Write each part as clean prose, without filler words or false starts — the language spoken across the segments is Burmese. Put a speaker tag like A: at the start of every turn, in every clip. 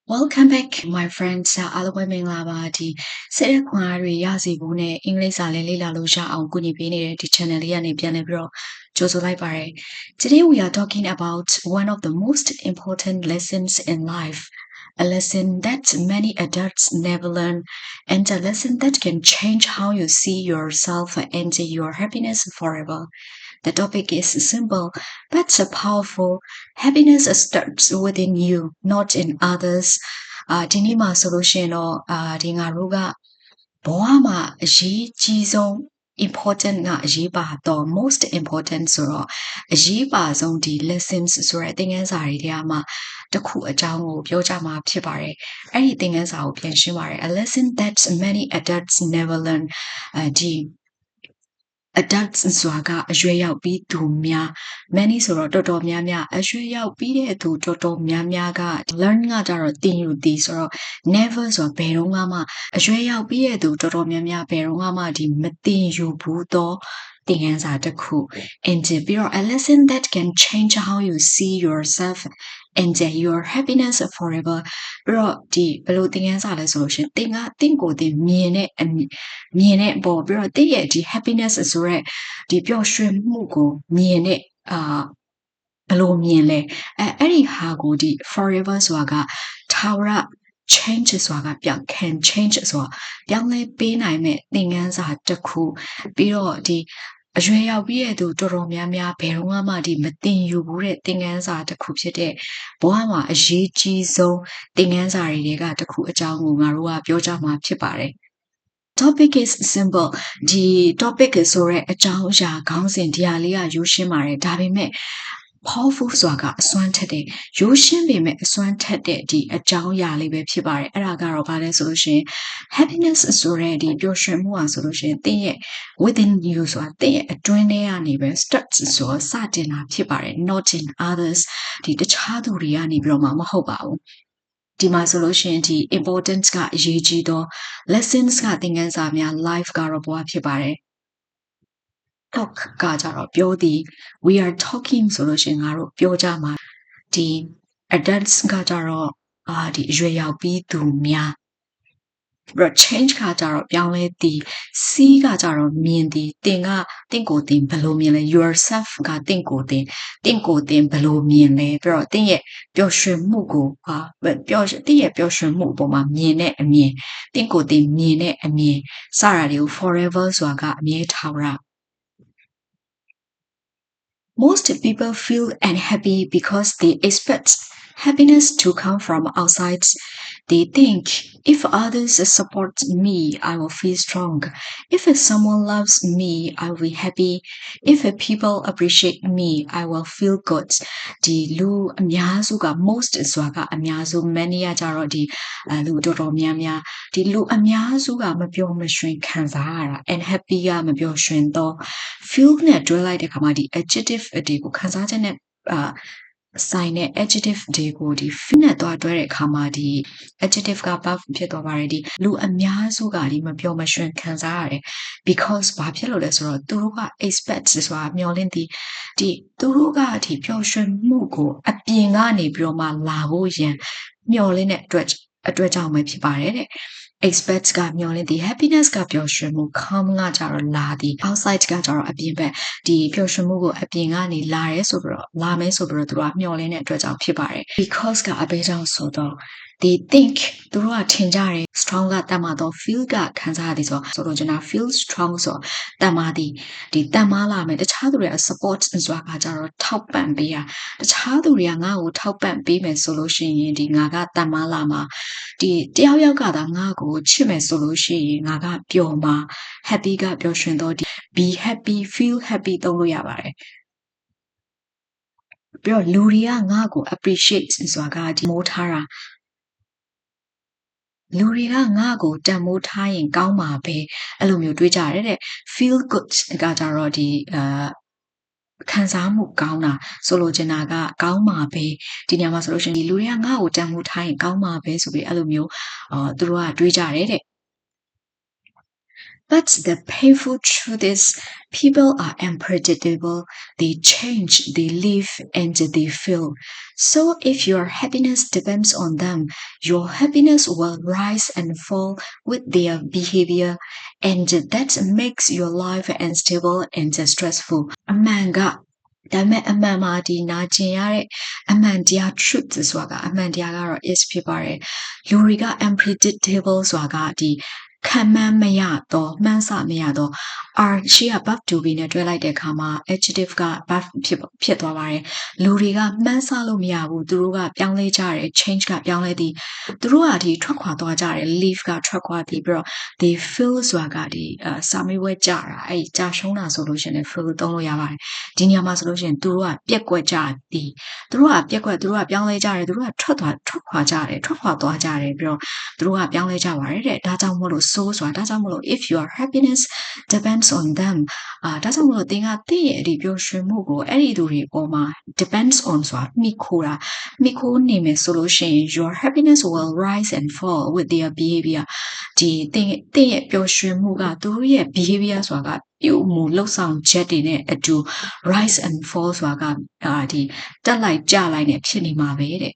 A: Welcome back, my friends. အားလုံးပဲမင်္ဂလာပါဒီစိတ်ရခွန်အားတွေရစီဖို့နဲ့အင်္ဂလိပ်စာလေးလေ့လာလို့ရအောင်ကူညီပေးနေတဲ့ဒီ channel လေးကနေပြန်လည်ပြီးတော့ကြိုဆိုလိုက်ပါရစေ Today we are talking about one of the most important lessons in life, a lesson that many adults never learn, and a lesson that can change how you see yourself and your happiness forever.The topic is simple but powerful. Happiness starts within you, not in others. ဒီနေ့မှာဆိုလို့ရှိရင်တော့ဒီငါတို့ကဘဝမှာအရေးကြီးဆုံး important ကအရေးပါတော့ most important ဆိုတော့အရေးပါဆုံးဒီ lessons ဆိုတဲ့သင်ခန်းစာတွေထဲမှာတစ်ခုအကြောင်းကိုပြောကြမှာဖြစ်ပါတယ်။အဲ့ဒီသင်ခန်းစာကိုပြန်ရှင်းပါတယ် A lesson that many adults never learn ဒီ adults ဆိုတာကအရွယ်ရောက်ပြီးသူများ many ဆိုတော့တော်တော်များများအရွယ်ရောက်ပြီးတဲ့သူတော်တော်များများက learn ကကြတော့သင်ယူသည်ဆိုတော့ never ဆိုတော့ဘယ်တော့မှအရွယ်ရောက်ပြီးတဲ့သူတော်တော်များများဘယ်တော့မှဒီမသင်ယူဘူးတော့သင်ခန်းစာတစ်ခု and ပြီးတော့ a lesson that can change how you see yourself and your happiness forever ပြီးတော့ဒီဘယ်လိုသင်ခန်းစာလဲဆိုလို့ရှင်သင်ကသင်ကိုယ်သင်မြင်တဲ့ပေါ်ပြီးတော့သင်ရဲ့ဒီ happiness ဆိုရက်ဒီပျော်ရွှင်မှုကိုမြင်တဲ့ဘယ်လိုမြင်လဲအဲ့ဒီဟာကိုဒီ forever ဆိုတာကထာဝရ change ဆိုတာကcan change ဆိုတာပြောင်းလဲပေးနိုင်မဲ့သင်ခန်းစာတစ်ခုပြီးတော့ဒီအရွယ်ရောက်ပြီးတဲ့သူတော်တော်များများဘယ်တော့မှဒီမသင်ယူဘူးတဲ့သင်ခန်းစာတစ်ခုဖြစ်တဲ့ဘဝမှာအရေးကြီးဆုံးသင်ခန်းစာတွေကတစ်ခုအကြောင်းကိုငါတို့ကပြောကြမှာဖြစ်ပါတယ် Topic is simple ဒီ topic ဆိုတဲ့အကြောင်းအရာခေါင်းစဉ်ဒီဟာလေးကရိုးရှင်းပါတယ်ဒါပေမဲ့powerful ဆိုတာကအစွမ်းထက်တဲ့ရိုးရှင်းပေမဲ့အစွမ်းထက်တဲ့ဒီအကြောင်းအရာလေးပဲဖြစ်ပါတယ်အဲ့ဒါကတော့ဘာလဲဆိုလို့ရှိရင် happiness ဆိုတဲ့ဒီပျော်ရွှင်မှုဟာဆိုလို့ရှိရင်သင်ရဲ့ within you ဆိုတာသင်ရဲ့အတွင်းထဲကနေပဲ start ဆိုစတင်တာဖြစ်ပါတယ် not in others ဒီတခြားသူတွေကနေပြီးတော့မှမဟုတ်ပါဘူးဒီမှာဆိုလို့ရှိရင်ဒီ importance ကအရေးကြီးတော့ lessons ကသင်ခန်းစာများ life ကတော့ဘဝဖြစ်ပါတယ် talk ကကြတော့ပြောသည် we are talking ဆိုလို့ရှိရင်ငါတို့ပြောကြမှာဒီ adults ကကြတော့ဒီအရွယ်ရောက်ပြီးသူများပြီးတော့ change ကကြတော့ပြောင်းလဲသည် see ကကြတော့မြင်သည်သင်ကိုယ်သင်ဘယ်လိုမြင်လဲ yourself ကသင်ကိုယ်သင်ဘယ်လိုမြင်လဲပြီးတော့သင်ရဲ့ပျော်ရွှင်မှုကိုသင်ရဲ့ပျော်ရွှင်မှုအပေါ်မှာမြင်တဲ့အမြင်သင်ကိုယ်သင်မြင်တဲ့အမြင်စတာတွေကို forever ဆိုတာကအမြဲထာဝရMost people feel unhappy because they expect happiness to come from outside. They think, if others support me, I will feel strong. If someone loves me, I will be happy. If people appreciate me, I will feel good. ဒီလူအများစုက most ဆိုတာကအများစု many ကကြတော့ဒီလူတော်တော်များများဒီလူအများစုကမပျော်မရွှင်ခံစားရတာ and happy ကမပျော်ရွှင်တော့ feel နဲ့တွဲလိုက်တဲ့အခါမှာဒီ adjective တွေကိုခံစားချက်နဲ့ဆိုင်တဲ့ adjective တွေကိုဒီ feel နဲ့တွဲတဲ့အခါမှာဒီ adjective က verb ဖြစ်သွားပါတယ်ဒီလူအများစုကဒီမပျော်မရွှင်ခံစားရတယ် because ဘာဖြစ်လို့လဲဆိုတော့သူတို့က expect ဆိုတာမျှော်လင့်သည်ဒီသူတို့ကဒီပျော်ရွှင်မှုကိုအပြင်ကနေပြီးတော့မှလာဖို့ရန်မျှော်လင့်တဲ့အတွက်ကြောင့်ပဲဖြစ်ပါတယ်တဲ့expect ကမျှော်လင့်သည် happiness ကပျော်ရွှင်မှု calm ကကြတော့လာသည် outside ကကြတော့အပြင်ဘက်ဒီပျော်ရွှင်မှုကိုအပြင်ကနေလာမယ်ဆိုပြီးတော့သူကမျှော်လင့်တဲ့အတွက်ကြောင့်ဖြစ်ပါတယ် because ကအဘဲကြောင့်ဆိုတော့ they think သူတို့ကထင်ကြတယ် strong ကတတ်မှတော့ feel ကခံစားရသည်ဆိုတော့ကျွန်တော် feel strong ဆိုတတ်မှသည်ဒီတတ်မှလာမယ်တခြားသူတွေက support ဆိုတာကကြတော့ထောက်ပံ့ပေးတာတခြားသူတွေကငါ့ကိုထောက်ပံ့ပေးမယ်ဆိုလို့ရှိရင်ဒီငါကတတ်မှလာမှာဒီတယောက်ယောက်ကသာငါ့ကိုချစ်မယ်ဆိုလို့ရှိရင်ငါကပျော်မှာ happy ကပျော်ရွှင်တော့ဒီ be happy feel happy သုံးလို့ရပါတယ်ပြီးတော့လူတွေကငါ့ကို appreciate ဆိုတာကဒီမိုးထားတာလူတွေကငါ့ကိုတန်မိုးထားရင်ကောင်းမှာပဲအဲ့လိုမျိုးတွေးကြရတယ်တဲ့ feel good ကကြတော့ဒီခံစားမှုကောင်းတာဆိုလိုချင်တာကကောင်းမှာပဲဒီနေရာမှာဆိုလို့ရှိရင်ဒီလူတွေကငါ့ကိုတန်မိုးထားရင်ကောင်းမှာပဲဆိုပြီးအဲ့လိုမျိုးသူတို့ကတွေးကြတယ်တဲ့ But the painful truth is, people are unpredictable. They change, they live, and they feel. So if your happiness depends on them, your happiness will rise and fall with their behavior, and that makes your life unstable and stressful. A man got ဒါပေမဲ့အမှန်မှာဒီနာကျင်ရတဲ့အမှန်တရား truth ဆိုတာကအမှန်တရားကတော့ is ဖြစ်ပါတယ်လူတွေက unpredictable ဆိုတာကဒီခံမှန်းမရတော့မှန်းဆမရတော့ r ရှိက verb to be နဲ့တွဲလိုက်တဲ့အခါမှာ adjective က verb ဖြစ်သွားပါတယ်လူတွေကမှန်းဆလို့မရဘူးသူတို့ကပြောင်းလဲကြတယ် change ကပြောင်းလဲသည်သူတို့ကဒီထွက်ခွာသွားကြတယ် leave ကထွက်ခွာသည်ပြီးတော့ they feel ဆိုတာကဒီစာမေးပွဲကြတာအဲ့ကြာရှုံးတာဆိုလို့ရှိရင် feel သုံးလို့ရပါတယ်ဒီနေရာမှာဆိုလို့ရှိရင်သူတို့ကပြက်ကွက်ကြသည်သူတို့ကပြက်ကွက်သူတို့ကပြောင်းလဲကြတယ်သူတို့ကထွက်ခွာကြတယ်ထွက်ခွာသွားကြတယ်ပြီးတော့သူတို့ကပြောင်းလဲကြပါတယ်တဲ့ဒါကြောင့်မို့လို့ so ဆိုတာဒါကြောင့်မို့လို့ if your happiness depends on them ဒါကြောင့်မို့လို့သင်ကတင့်ရဲ့ဒီပျော်ရွှင်မှုကိုအဲ့ဒီသူတွေပေါ်မှာ depends on ဆိုတာမိခိုးနေမယ်ဆိုလို့ရှိရင် your happiness will rise and fall with their behavior ဒီသင်ရဲ့ပျော်ရွှင်မှုကသူတို့ရဲ့ behavior ဆိုတာကပြုမှုလှုပ်ဆောင်ချက်တွေနဲ့အတူ rise and fall ဆိုတာကဒီတက်လိုက်ကျလိုက်နဲ့ဖြစ်နေမှာပဲတဲ့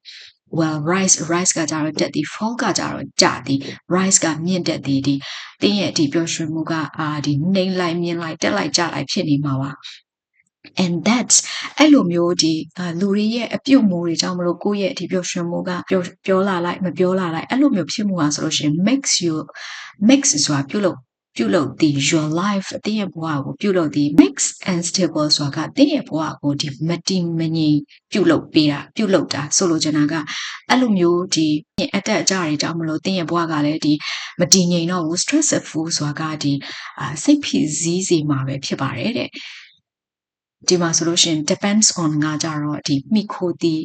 A: well rise ကကြတော့တက်သည် fall ကကြတော့ကျသည် rise ကမြင့်တက်သည်ဒီတင်းရဲ့ဒီပျော်ရွှင်မှုကဒီနှိမ့်လိုက်မြင့်လိုက်တက်လိုက်ကျလိုက်ဖြစ်နေမှာပါ and that's အဲ့လိုမျိုးဒီလူတွေရဲ့အပြုတ်မှုတွေကြောင့်မလို့ကိုယ့်ရဲ့ဒီပျော်ရွှင်မှုကပြောလာလိုက်မပြောလာလိုက်အဲ့လိုမျိုးဖြစ်မှုอ่ะဆိုလို့ရှိရင် makes ဆိုတာပြုလုပ်သည် your life အတင်းရဲ့ဘဝကိုပြုလုပ်သည် makes unstable ဆိုတာကတင်းရဲ့ဘဝကိုဒီမတည်မငြိမ်ပြုလုပ်တာဆိုလိုချင်တာကအဲ့လိုမျိုးဒီအတက်အကျတွေကြောင့်မလို့တင်းရဲ့ဘဝကလည်းဒီမတည်ငြိမ်တော့ဘူး stressful ဆိုတာကဒီစိတ်ဖိစီးစေမှာပဲဖြစ်ပါတယ်တဲ့ဒီမှာဆိုလို့ရှိရင် depends on ကကြတော့ဒီမိခိုသည်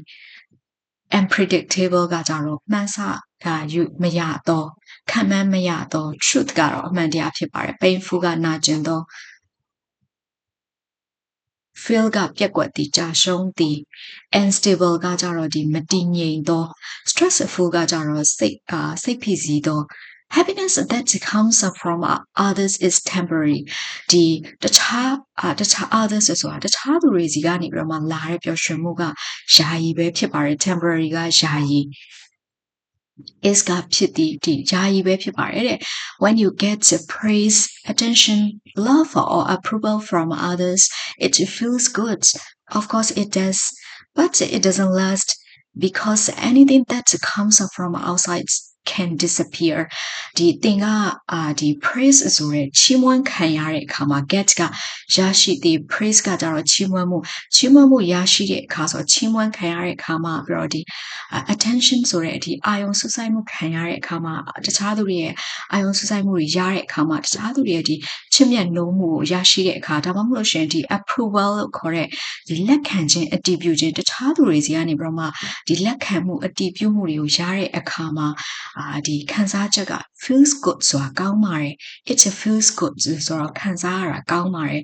A: unpredictable ကကြတော့မှန်းဆမရတော့ခံမှန်းမရတော့ truth ကတော့အမှန်တရားဖြစ်ပါတယ် painful ကနာကျင်တော့ feel ကပြက်ကွက်သည်ကြာရှုံးသည် unstable ကကြတော့ဒီမတည်ငြိမ်တော့ stressful ကကြတော့စိတ်ဖိစီးတော့ happiness that comes from others is temporary ဒီတခြား others ဆိုတာတခြားသူတွေစီကနေပြီးတော့မှလာတဲ့ပျော်ရွှင်မှုကယာယီပဲဖြစ်ပါတယ် temporary ကယာယီ is ကဖြစ်သည်ဒီယာယီပဲဖြစ်ပါတယ်တဲ့ when you get praise attention love or approval from others it feels good of course it does but it doesn't last because anything that comes from outside can disappear ဒီသင်ကဒီ praise ဆိုရဲချီးမွမ်းခံရတဲ့အခါမှာ get ကရရှိသည် praise ကကြတော့ချီးမွမ်းမှုရရှိတဲ့အခါဆိုချီးမွမ်းခံရတဲ့အခါမှာပြီးတော့ဒီ attention ဆိုတဲ့ဒီအာယုံစူးစိုက်မှုခံရတဲ့အခါမှာတခြားသူတွေရဲ့အာယုံစူးစိုက်မှုတွေရတဲ့အခါမှာတခြားသူတွေရဲ့ဒီချစ်မြတ်နိုးမှုကိုရရှိတဲ့အခါဒါမှမဟုတ်လို့ရှိရင်ဒီ approval လို့ခေါ်တဲ့ဒီလက်ခံခြင်းအတည်ပြုခြင်းတခြားသူတွေစီကနေပြီးတော့မှဒီလက်ခံမှုအတည်ပြုမှုတွေကိုရတဲ့အခါမှာဒီခံစားချက်က feels good ဆိုတာကောင်းပါတယ် it feels good ဆိုတော့ခံစားရတာကောင်းပါတယ်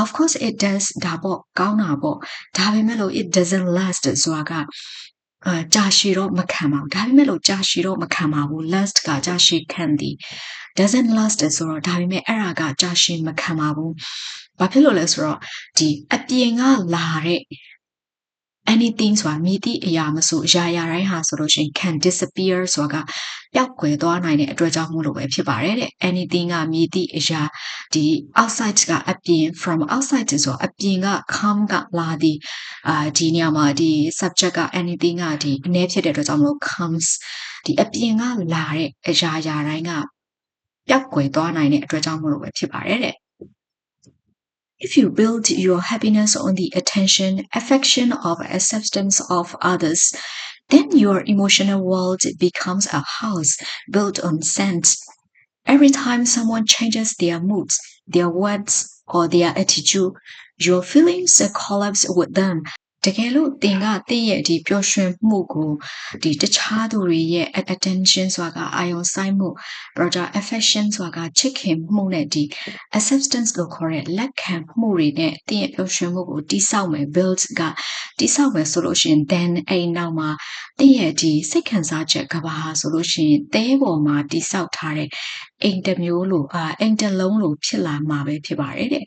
A: of course it does ဒါပေါ့ကောင်းတာပေါ့ဒါပေမဲ့လို့ it doesn't last ဆိုတာကကြာရှည်တော့မခံပါဘူးဒါပေမဲ့လို့ကြာရှည်တော့မခံပါဘူး last ကကြာရှည်ခံသည် doesn't last ဆိုတော့ဒါပေမဲ့အဲ့ဒါကကြာရှည်မခံပါဘူးဘာဖြစ်လို့လဲဆိုတော့ဒီအပြင်ကလာတဲ့ anything ဆိုတာမြည်သည့်အရာမဆိုအရာတိုင်းဟာဆိုလို့ရှိရင် can disappear ဆိုတာကပျောက်ကွယ်သွားနိုင်တဲ့အတွက်ကြောင့်မို့လို့ပဲဖြစ်ပါတယ်တဲ့ anything ကမြည်သည့်အရာဒီ outside ကအပြင် from outside ဆိုအပြင်က come ကလာသည်ဒီနေရာမှာဒီ subject က anything ကဒီအနည်းဖြစ်တဲ့အတွက်ကြောင့်မလို့ comes ဒီအပြင်ကလာတဲ့အရာတိုင်းကပျောက်ကွယ်သွားနိုင်တဲ့အတွက်ကြောင့်မို့လို့ပဲဖြစ်ပါတယ်တဲ့If you build your happiness on the attention, affection, or acceptance of others, then your emotional world becomes a house built on sand. Every time someone changes their moods, their words, or their attitude, your feelings collapse with them. တကယ်လို့သင်ကသင်ရဲ့ဒီပျော်ရွှင်မှုကိုဒီတခြားသူတွေရဲ့ attention ဆိုတာကအာရုံစိုက်မှု brother affection ဆိုတာကချစ်ခင်မှုနဲ့ဒီ acceptance လို့ခေါ်တဲ့လက်ခံမှုတွေနဲ့သင်ရဲ့ပျော်ရွှင်မှုကိုတိဆောက်မယ် build ကတိဆောက်မယ်ဆိုလို့ရှိရင် then အဲ့နောက်မှာသင်ရဲ့ဒီစိတ်ခံစားချက်ကဘာဆိုလို့ရှိရင်သဲပေါ်မှာတိဆောက်ထားတဲ့အိမ်တစ်မျိုးလိုအိမ်တစ်လုံးလိုဖြစ်လာမှာပဲဖြစ်ပါတယ်တဲ့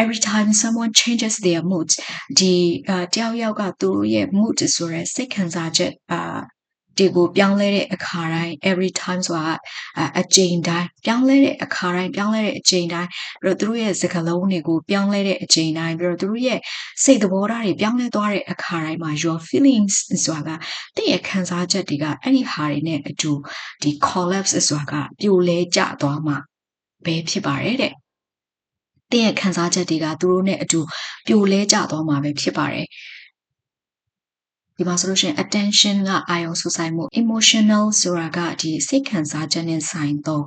A: every time someone changes their mood ဒီတယောက်ယောက်ကသူတို့ရဲ့ mood ဆိုရဲစိတ်ခံစားချက်ဒီကိုပြောင်းလဲတဲ့အခါတိုင်း every time ဆိုတာအချိန်တိုင်းပြောင်းလဲတဲ့အခါတိုင်းပြောင်းလဲတဲ့အချိန်တိုင်းပြီးတော့သူတို့ရဲ့စကားလုံးတွေကိုပြောင်းလဲတဲ့အချိန်တိုင်းပြီးတော့သူတို့ရဲ့စိတ်သဘောထားတွေပြောင်းလဲသွားတဲ့အခါတိုင်းမှာ your feelings ဆိုတာကတင့်ရဲ့ခံစားချက်တွေကအဲ့ဒီဟာတွေနဲ့အတူဒီ collapse ဆိုတာကပြိုလဲကျသွားမှာပဲဖြစ်ပါတယ်တဲ့တင့်ရဲ့ခံစားချက်တွေကသူတို့နဲ့အတူပြိုလဲကျသွားမှာပဲဖြစ်ပါတယ်ဒီမှာဆိုလို့ရှိရင် attention ကအာရုံစူးစိုက်မှု emotional ဆိုတာကဒီစိတ်ခံစားချက်နဲ့ဆိုင်သော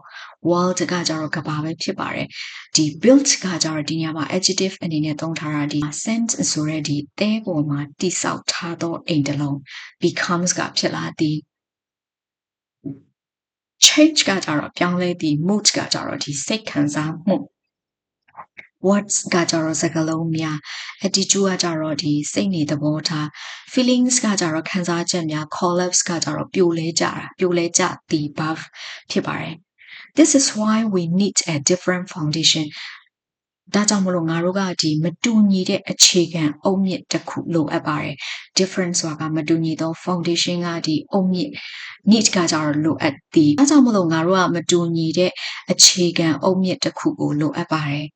A: world ကကြတော့ကဘာပဲဖြစ်ပါတယ်ဒီ built ကကြတော့ဒီနေရာမှာ adjective အနေနဲ့သုံးထားတာဒီ sent ဆိုရဲဒီတဲပေါ်မှာတိဆောက်ထားသောအိမ်တစ်လုံး becomes ကဖြစ်လာသည် change ကကြတော့ပြောင်းလဲသည် mood ကကြတော့ဒီစိတ်ခံစားမှု words ကကြတော့စကားလုံးများ attitude ကကြတော့ဒီစိတ်နေသဘောထား feelings ကကြတော့ခံစားချက်များ collapse ကကြတော့ပြိုလဲကျသည် above ဖြစ်ပါတယ် this is why we need a different foundation ဒါကြောင့်မလို့ငါတို့ကဒီမတူညီတဲ့အခြေခံအုတ်မြစ်တစ်ခုလိုအပ်ပါတယ် different ဆိုတာကမတူညီသော foundation ကဒီအုတ်မြစ် need ကကြတော့လိုအပ်သည်ဒါကြောင့်မလို့ငါတို့ကမတူညီတဲ့အခြေခံအုတ်မြစ်တစ်ခုကိုလိုအပ်ပါတယ်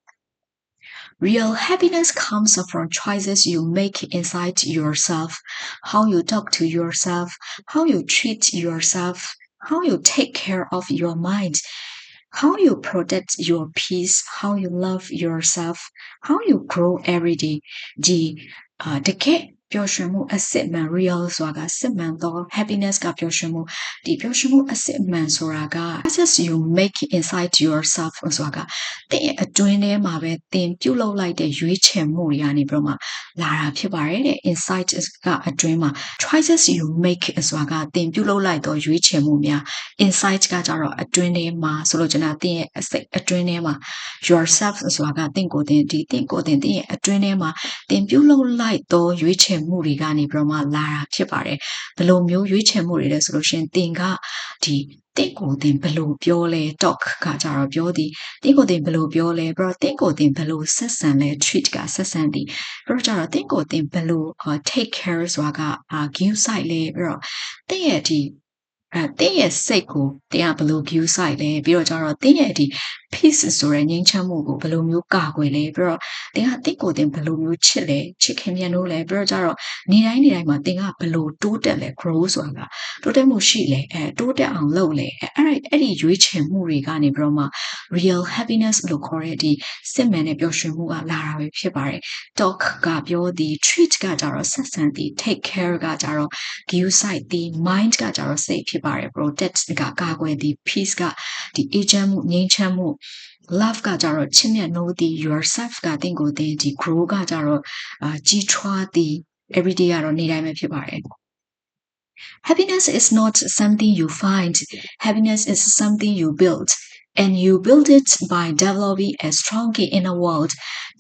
A: Real happiness comes from choices you make inside yourself, how you talk to yourself, how you treat yourself, how you take care of your mind, how you protect your peace, how you love yourself, how you grow every day. တကယ်ပျော်ရွှင်မှုအစစ်မှန် real ဆိုတာကစစ်မှန်သော happiness ကပျော်ရွှင်မှုဒီပျော်ရွှင်မှုအစစ်မှန်ဆိုတာက choices you make inside yourself ဆိုတာကသင်ရဲ့အတွင်းထဲမှာပဲသင်ပြုလုပ်လိုက်တဲ့ရွေးချယ်မှုတွေကနေပြီးတော့မှလာတာဖြစ်ပါတယ်တဲ့ inside ကအတွင်းမှာ choices you make ဆိုတာကသင်ပြုလုပ်လိုက်သောရွေးချယ်မှုများ inside ကကြတော့အတွင်းထဲမှာဆိုလို့ကျွန်တော်သင်ရဲ့အစိတ်အတွင်းထဲမှာ yourself ဆိုတာကသင်ကိုယ်သင်ဒီသင်ကိုယ်သင်သင်ရဲ့အတွင်းထဲမှာသင်ပြုလုပ်လိုက်သောရွေးချယ်မှုတွေကနေပြီးတော့မှလာတာဖြစ်ပါတယ်ဘယ်လိုမျိုးရွေးချယ်မှုတွေလဲဆိုလို့ရှင်သင်ကဒီတင့်ကိုယ်တင်ဘယ်လိုပြောလဲ talk ကကြတော့ပြောသည်တင့်ကိုယ်တင်ဘယ်လိုပြောလဲပြီးတော့တင့်ကိုယ်တင်ဘယ်လိုဆက်ဆံလဲ treat ကဆက်ဆံသည်ပြီးတော့ကြတော့တင့်ကိုယ်တင်ဘယ်လို take care ဆိုတာကgive side လဲပြီးတော့တင့်ရဲ့ဒီတင်းရဲ့စိတ်ကိုတင်းကဘယ်လို view side လဲပြီးတော့ကျတော့တင်းရဲ့ဒီ peace ဆိုတဲ့ငြိမ်းချမ်းမှုကိုဘယ်လိုမျိုးကာကွယ်လဲပြီးတော့တင်းကတင်းကိုတင်းဘယ်လိုမျိုးချစ်လဲချစ်ခင်မြန်လို့လဲပြီးတော့ကျတော့နေတိုင်းမှာတင်းကဘယ်လိုတိုးတက်လဲ grow ဆိုတာကတိုးတက်မှုရှိလဲတိုးတက်အောင်လုပ်လဲအဲ့ဒီရွေးချယ်မှုတွေကနေပြီးတော့မှ real happiness လို့ခေါ်တဲ့ဒီစစ်မှန်တဲ့ပျော်ရွှင်မှုကလာတာပဲဖြစ်ပါတယ် talk ကပြောသည် treat ကကြတော့ဆက်ဆံသည် take care ကကြတော့ give side သည် mind ကကြတော့စိတ်ဖြစ်ပါတယ် protect ကကာကွယ်သည် peace ကဒီအေးချမ်းမှုငြိမ်းချမ်းမှု love ကကြတော့ချစ်မြတ်နိုးသည် yourself ကတင့်ကိုယ်တင်ဒီ grow ကကြတော့ကြီးထွားသည် everyday ကတော့နေတိုင်းပဲဖြစ်ပါတယ် Happiness is not something you find happiness is something you build and you build it by developing a strong inner world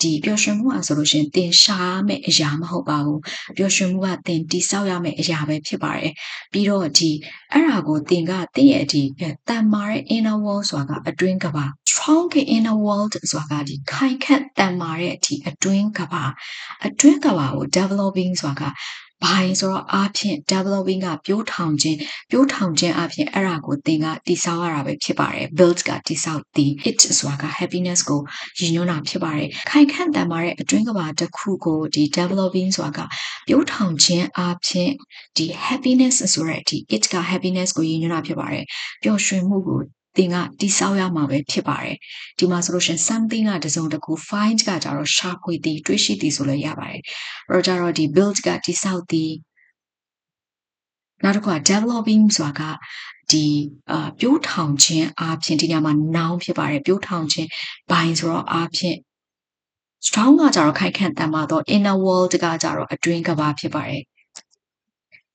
A: ဒီပျော်ရွှင်မှုอ่ะဆိုလို့ရှင်သင်ရှာမဲ့အရာမဟုတ်ပါဘူးပျော်ရွှင်မှုကသင်တိဆောက်ရမယ့်အရာပဲဖြစ်ပါတယ်ပြီးတော့ဒီအဲ့ဒါကိုသင်ကသင်ရဲ့ဒီတန်မာတဲ့ inner world ဆိုတာကအတွင်းကဘာ strong inner world ဆိုတာကဒီခိုင်ခန့်တန်မာတဲ့ဒီအတွင်းကဘာကို developing ဆိုတာကဘာဆိုတော့အားဖြင့် developing ကပြိုးထောင်ခြင်းအပြင်အဲ့ဒါကိုသင်ကတိဆောက်ရတာပဲဖြစ်ပါတယ် build ကတိဆောက်သည် it ဆိုတာက happiness ကိုရည်ညွှန်းတာဖြစ်ပါတယ်ခိုင်ခန့်တန်မာတဲ့အတွင်းကဘာတစ်ခုကိုဒီ developing ဆိုတာကပြိုးထောင်ခြင်းအပြင်ဒီ happiness ဆိုတဲ့ဒီ it က happiness ကိုရည်ညွှန်းတာဖြစ်ပါတယ်ပျော်ရွှင်မှုကိုသင်ကတိဆောက်ရမှာပဲဖြစ်ပါတယ်ဒီမှာဆိုလို့ရှင် something ကတစုံတစ်ခု find ကကြတော့ရှာဖွေသည်တွေးရှိသည်ဆိုလည်းရပါတယ်အဲ့တော့ကြတော့ဒီ build ကတိဆောက်သည်နောက်တစ်ခုက developing ဆိုတာကဒီပြိုးထောင်ခြင်းအပြင်ဒီညမှာ noun ဖြစ်ပါတယ်ပြိုးထောင်ခြင်း by ဆိုတော့အပြင် strong ကကြတော့ခိုင်ခန့်တန်မာတော့ inner world ကကြတော့အတွင်းကဘာဖြစ်ပါတယ်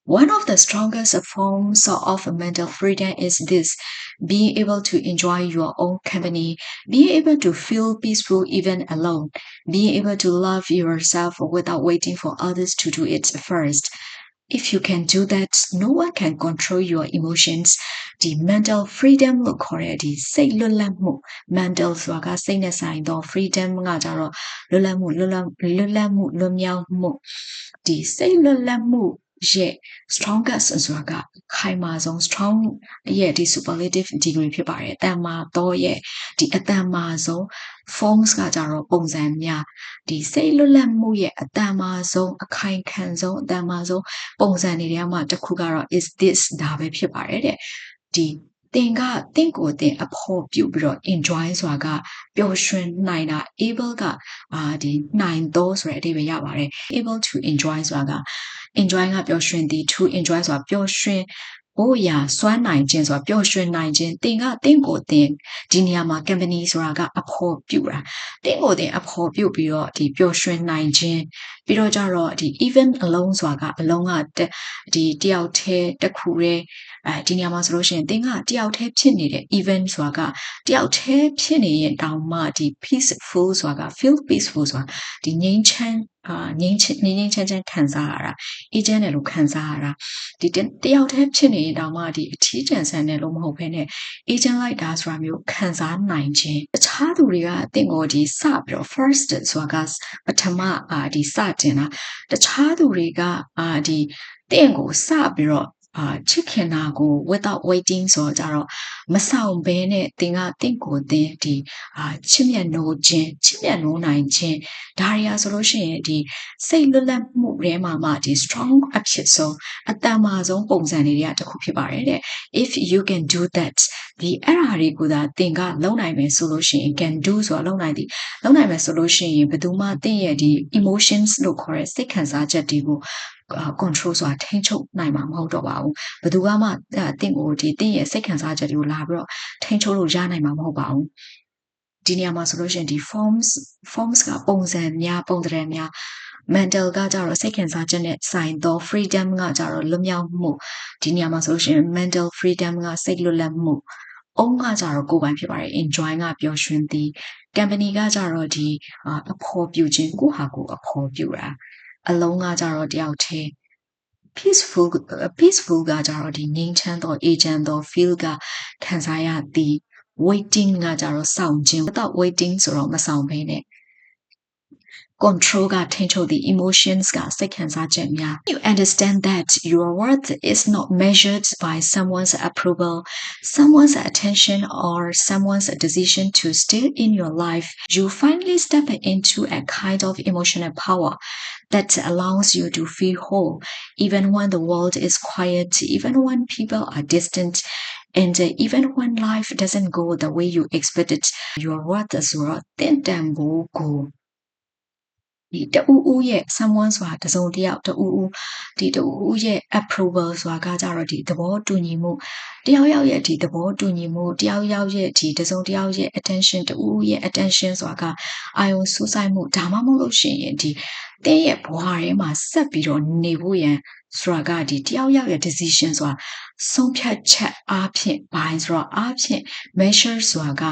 A: One of the strongest forms of mental freedom is this being able to enjoy your own company, being able to feel peaceful even alone, being able to love yourself without waiting for others to do it first. If you can do that, no one can control your emotions. The mental freedom လို့ခေါ်တဲ့ဒီစိတ်လွတ်လပ်မှု mental ဆိုတာကစိတ်နဲ့ဆိုင်တော့ freedom ကကြတော့လွတ်လပ်မှုလွတ်မြောက်မှုဒီစိတ်လွတ်လပ်မှုရဲ့ strongest ဆိုတာကခိုင်မာဆုံး strong ရဲ့ဒီ superlative degree ဖြစ်ပါတယ်အတန်မာတော့ရဲ့ဒီအတန်မာဆုံး forms ကကြတော့ပုံစံများဒီစိတ်လွတ်လပ်မှုရဲ့အတန်မာဆုံးအခိုင်ခံဆုံးအတန်မာဆုံးပုံစံတွေထဲမှာတစ်ခုကတော့ is this ဒါပဲဖြစ်ပါတယ်တဲ့ဒီတင်ကတင့်ကိုတင်အဖို့ပြုပြီးတော့ enjoy ဆိုတာကပျော်ရွှင်နိုင်တာ able ကဒီနိုင်တော့ဆိုတဲ့အဓိပ္ပာယ်ရပါတယ် able to enjoy ဆိုတာက enjoy ကပျော်ရွှင်သည် to enjoy ဆိုတာပျော်ရွှင်ဖို့ရာစွမ်းနိုင်ခြင်းဆိုတာပျော်ရွှင်နိုင်ခြင်းတင်ကတင့်ကိုတင်ဒီနေရာမှာ company ဆိုတာကအဖို့ပြုတာတင့်ကိုတင်အဖို့ပြုပြီးတော့ဒီပျော်ရွှင်နိုင်ခြင်းပြီးတော့ကြတော့ဒီ even alone ဆိုတာကအလုံးကဒီတယောက်တည်းတစ်ခုတည်းဒီနေရာမှာဆိုလို့ရှိရင်တင်ကတယောက်တည်းဖြစ်နေတဲ့ event ဆိုတာကတယောက်တည်းဖြစ်နေရင်တောင်မှဒီ peaceful ဆိုတာက feel peaceful ဆိုတာဒီငြိမ်းချမ်းငြိမ်းချမ်းခံစားရတာအေးချမ်းတယ်လို့ခံစားရတာဒီတယောက်တည်းဖြစ်နေရင်တောင်မှဒီအထီးကျန်ဆန်တယ်လို့မဟုတ်ဘဲနဲ့အေးချမ်းလိုက်တာဆိုတာမျိုးခံစားနိုင်ခြင်းတခြားသူတွေကတင့်ကိုဒီစပြီးတော့ first ဆိုတာကပထမဒီစတင်တာတခြားသူတွေကဒီတင့်ကိုစပြီးတော့ချစ်ခင်တာကို without waiting ဆိုကြတော့မဆောင်ဘဲနဲ့တင်ကတင့်ကိုတင်ဒီချစ်မြတ်နိုးခြင်းချစ်မြတ်နိုးနိုင်ခြင်းဒါရီယာဆိုလို့ရှိရင်ဒီစိတ်လွတ်လပ်မှုထဲမှာမှဒီ strong အဖြစ်ဆုံးအတန်မာဆုံးပုံစံတွေကတစ်ခုဖြစ်ပါတယ်တဲ့ if you can do that ဒီအဲ့ဓာတွေကိုသာတင်ကလုံနိုင်မယ်ဆိုလို့ရှိရင် can do ဆိုတာလုံနိုင်မယ်ဆိုလို့ရှိရင်ဘယ်သူမှတင့်ရဲ့ဒီ emotions လို့ခေါ်တဲ့စိတ်ခံစားချက်တွေကိုcontrol ဆိုတာထိန်းချုပ်နိုင်မှာမဟုတ်တော့ပါဘူးဘယ်သူမှတင့်ကိုဒီတင့်ရဲ့စိတ်ခံစားချက်တွေကိုလာပြီးတော့ထိန်းချုပ်လို့ရနိုင်မှာမဟုတ်ပါဘူးဒီနေရာမှာဆိုလို့ရှိရင်ဒီ forms ကပုံစံများပုံသဏ္ဍာန်များ mental ကကြတော့စိတ်ခံစားချက်နဲ့ဆိုင်တော့ freedom ကကြတော့လွတ်မြောက်မှုဒီနေရာမှာဆိုလို့ရှိရင် mental freedom ကစိတ်လွတ်လပ်မှုအုံးကကြတော့ကိုယ်ပိုင်ဖြစ်ပါတယ် enjoy ကပျော်ရွှင်သည် company ကကြတော့ဒီအဖော်ပြုခြင်းကိုဟာကိုအဖော်ပြုတာအလုံးကကြတော့တယောက်တည်း peaceful ကကြတော့ဒီငြိမ်းချမ်းသောအေးချမ်းသော feel ကခံစားရသည် waiting ကကြတော့စောင့်ခြင်း without waiting ဆိုတော့မဆောင်ဘဲနဲ့ control ကထိန်းချုပ်the emotions ကစိတ်ခံစားချက်များ you understand that your worth is not measured by someone's approval someone's attention or someone's decision to stay in your life you finally step into a kind of emotional power that allows you to feel whole even when the world is quiet even when people are distant and even when life doesn't go the way you expected your worth is worth တင်တန်ဖို့ကိုဒီတူဦးရဲ့ someone ဆိုတာတစုံတယောက်တူဦးဒီတူဦးရဲ့ approval ဆိုတာကကြတော့ဒီသဘောတူညီမှုတယောက်ယောက်ရဲ့ဒီသဘောတူညီမှုတယောက်ယောက်ရဲ့ဒီတစုံတယောက်ရဲ့ attention တူဦးရဲ့ attention ဆိုတာကအာယုံစူးစိုက်မှုဒါမှမဟုတ်လို့ရှိရင်ဒီတဲ့ရဲ့ဘဝထဲမှာဆက်ပြီးတော့နေဖို့ရန်ဆိုတာကဒီတယောက်ယောက်ရဲ့ decision ဆိုတာဆုံးဖြတ်ချက်အားဖြင့်ဘိုင်းဆိုတော့အားဖြင့် measure ဆိုတာက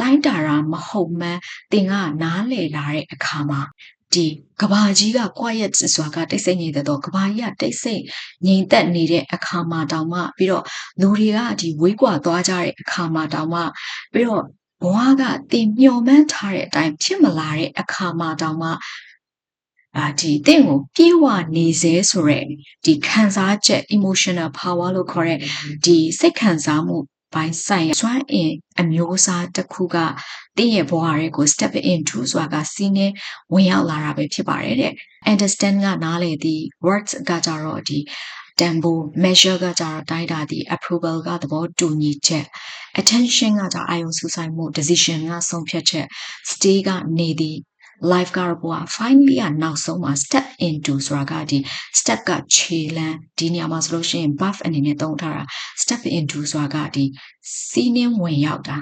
A: တိုင်းတာတာမဟုတ်မှန်းတင်ကနားလည်လာတဲ့အခါမှာဒီကဘာကြီးက quiet ဆိုတာကတိတ်ဆိတ်နေတဲ့တော့ကဘာကြီးကတိတ်ဆိတ်ငြိမ်သက်နေတဲ့အခါမှာတောင်မှပြီးတော့လူတွေကဒီဝေးကွာသွားကြတဲ့အခါမှာတောင်မှပြီးတော့ဘဝကတင်မျှော်မှန်းထားတဲ့အတိုင်းဖြစ်မလာတဲ့အခါမှာတောင်မှဒီတင့်ကိုပြေဝနေစေဆိုရဲဒီခံစားချက် emotional power လို့ခေါ်တဲ့ဒီစိတ်ခံစားမှုပိုင်းဆိုင်စွမ်းအင်အမျိုးအစားတစ်ခုကတင်းရဲ့ဘဝတွေကို step into ဆိုတာကစီးနေဝင်ရောက်လာတာပဲဖြစ်ပါတယ်တဲ့ understand ကနားလေသည် words ကကြတော့ဒီတန်ဖိုး measure ကကြတော့တိုင်းတာသည် approval ကသဘောတူညီချက် attention ကကြအာယုံစူးစိုက်မှု decision ကဆုံးဖြတ်ချက် stay ကနေသည် life ကတော့ finally ကနောက်ဆုံးမှာ step into ဆိုတာကဒီ step ကခြေလမ်းဒီနေရာမှာဆိုလို့ရှိရင် buff အနေနဲ့သုံးထားတာ step into ဆိုတာကဒီစီးနှင်းဝင်ရောက်တာ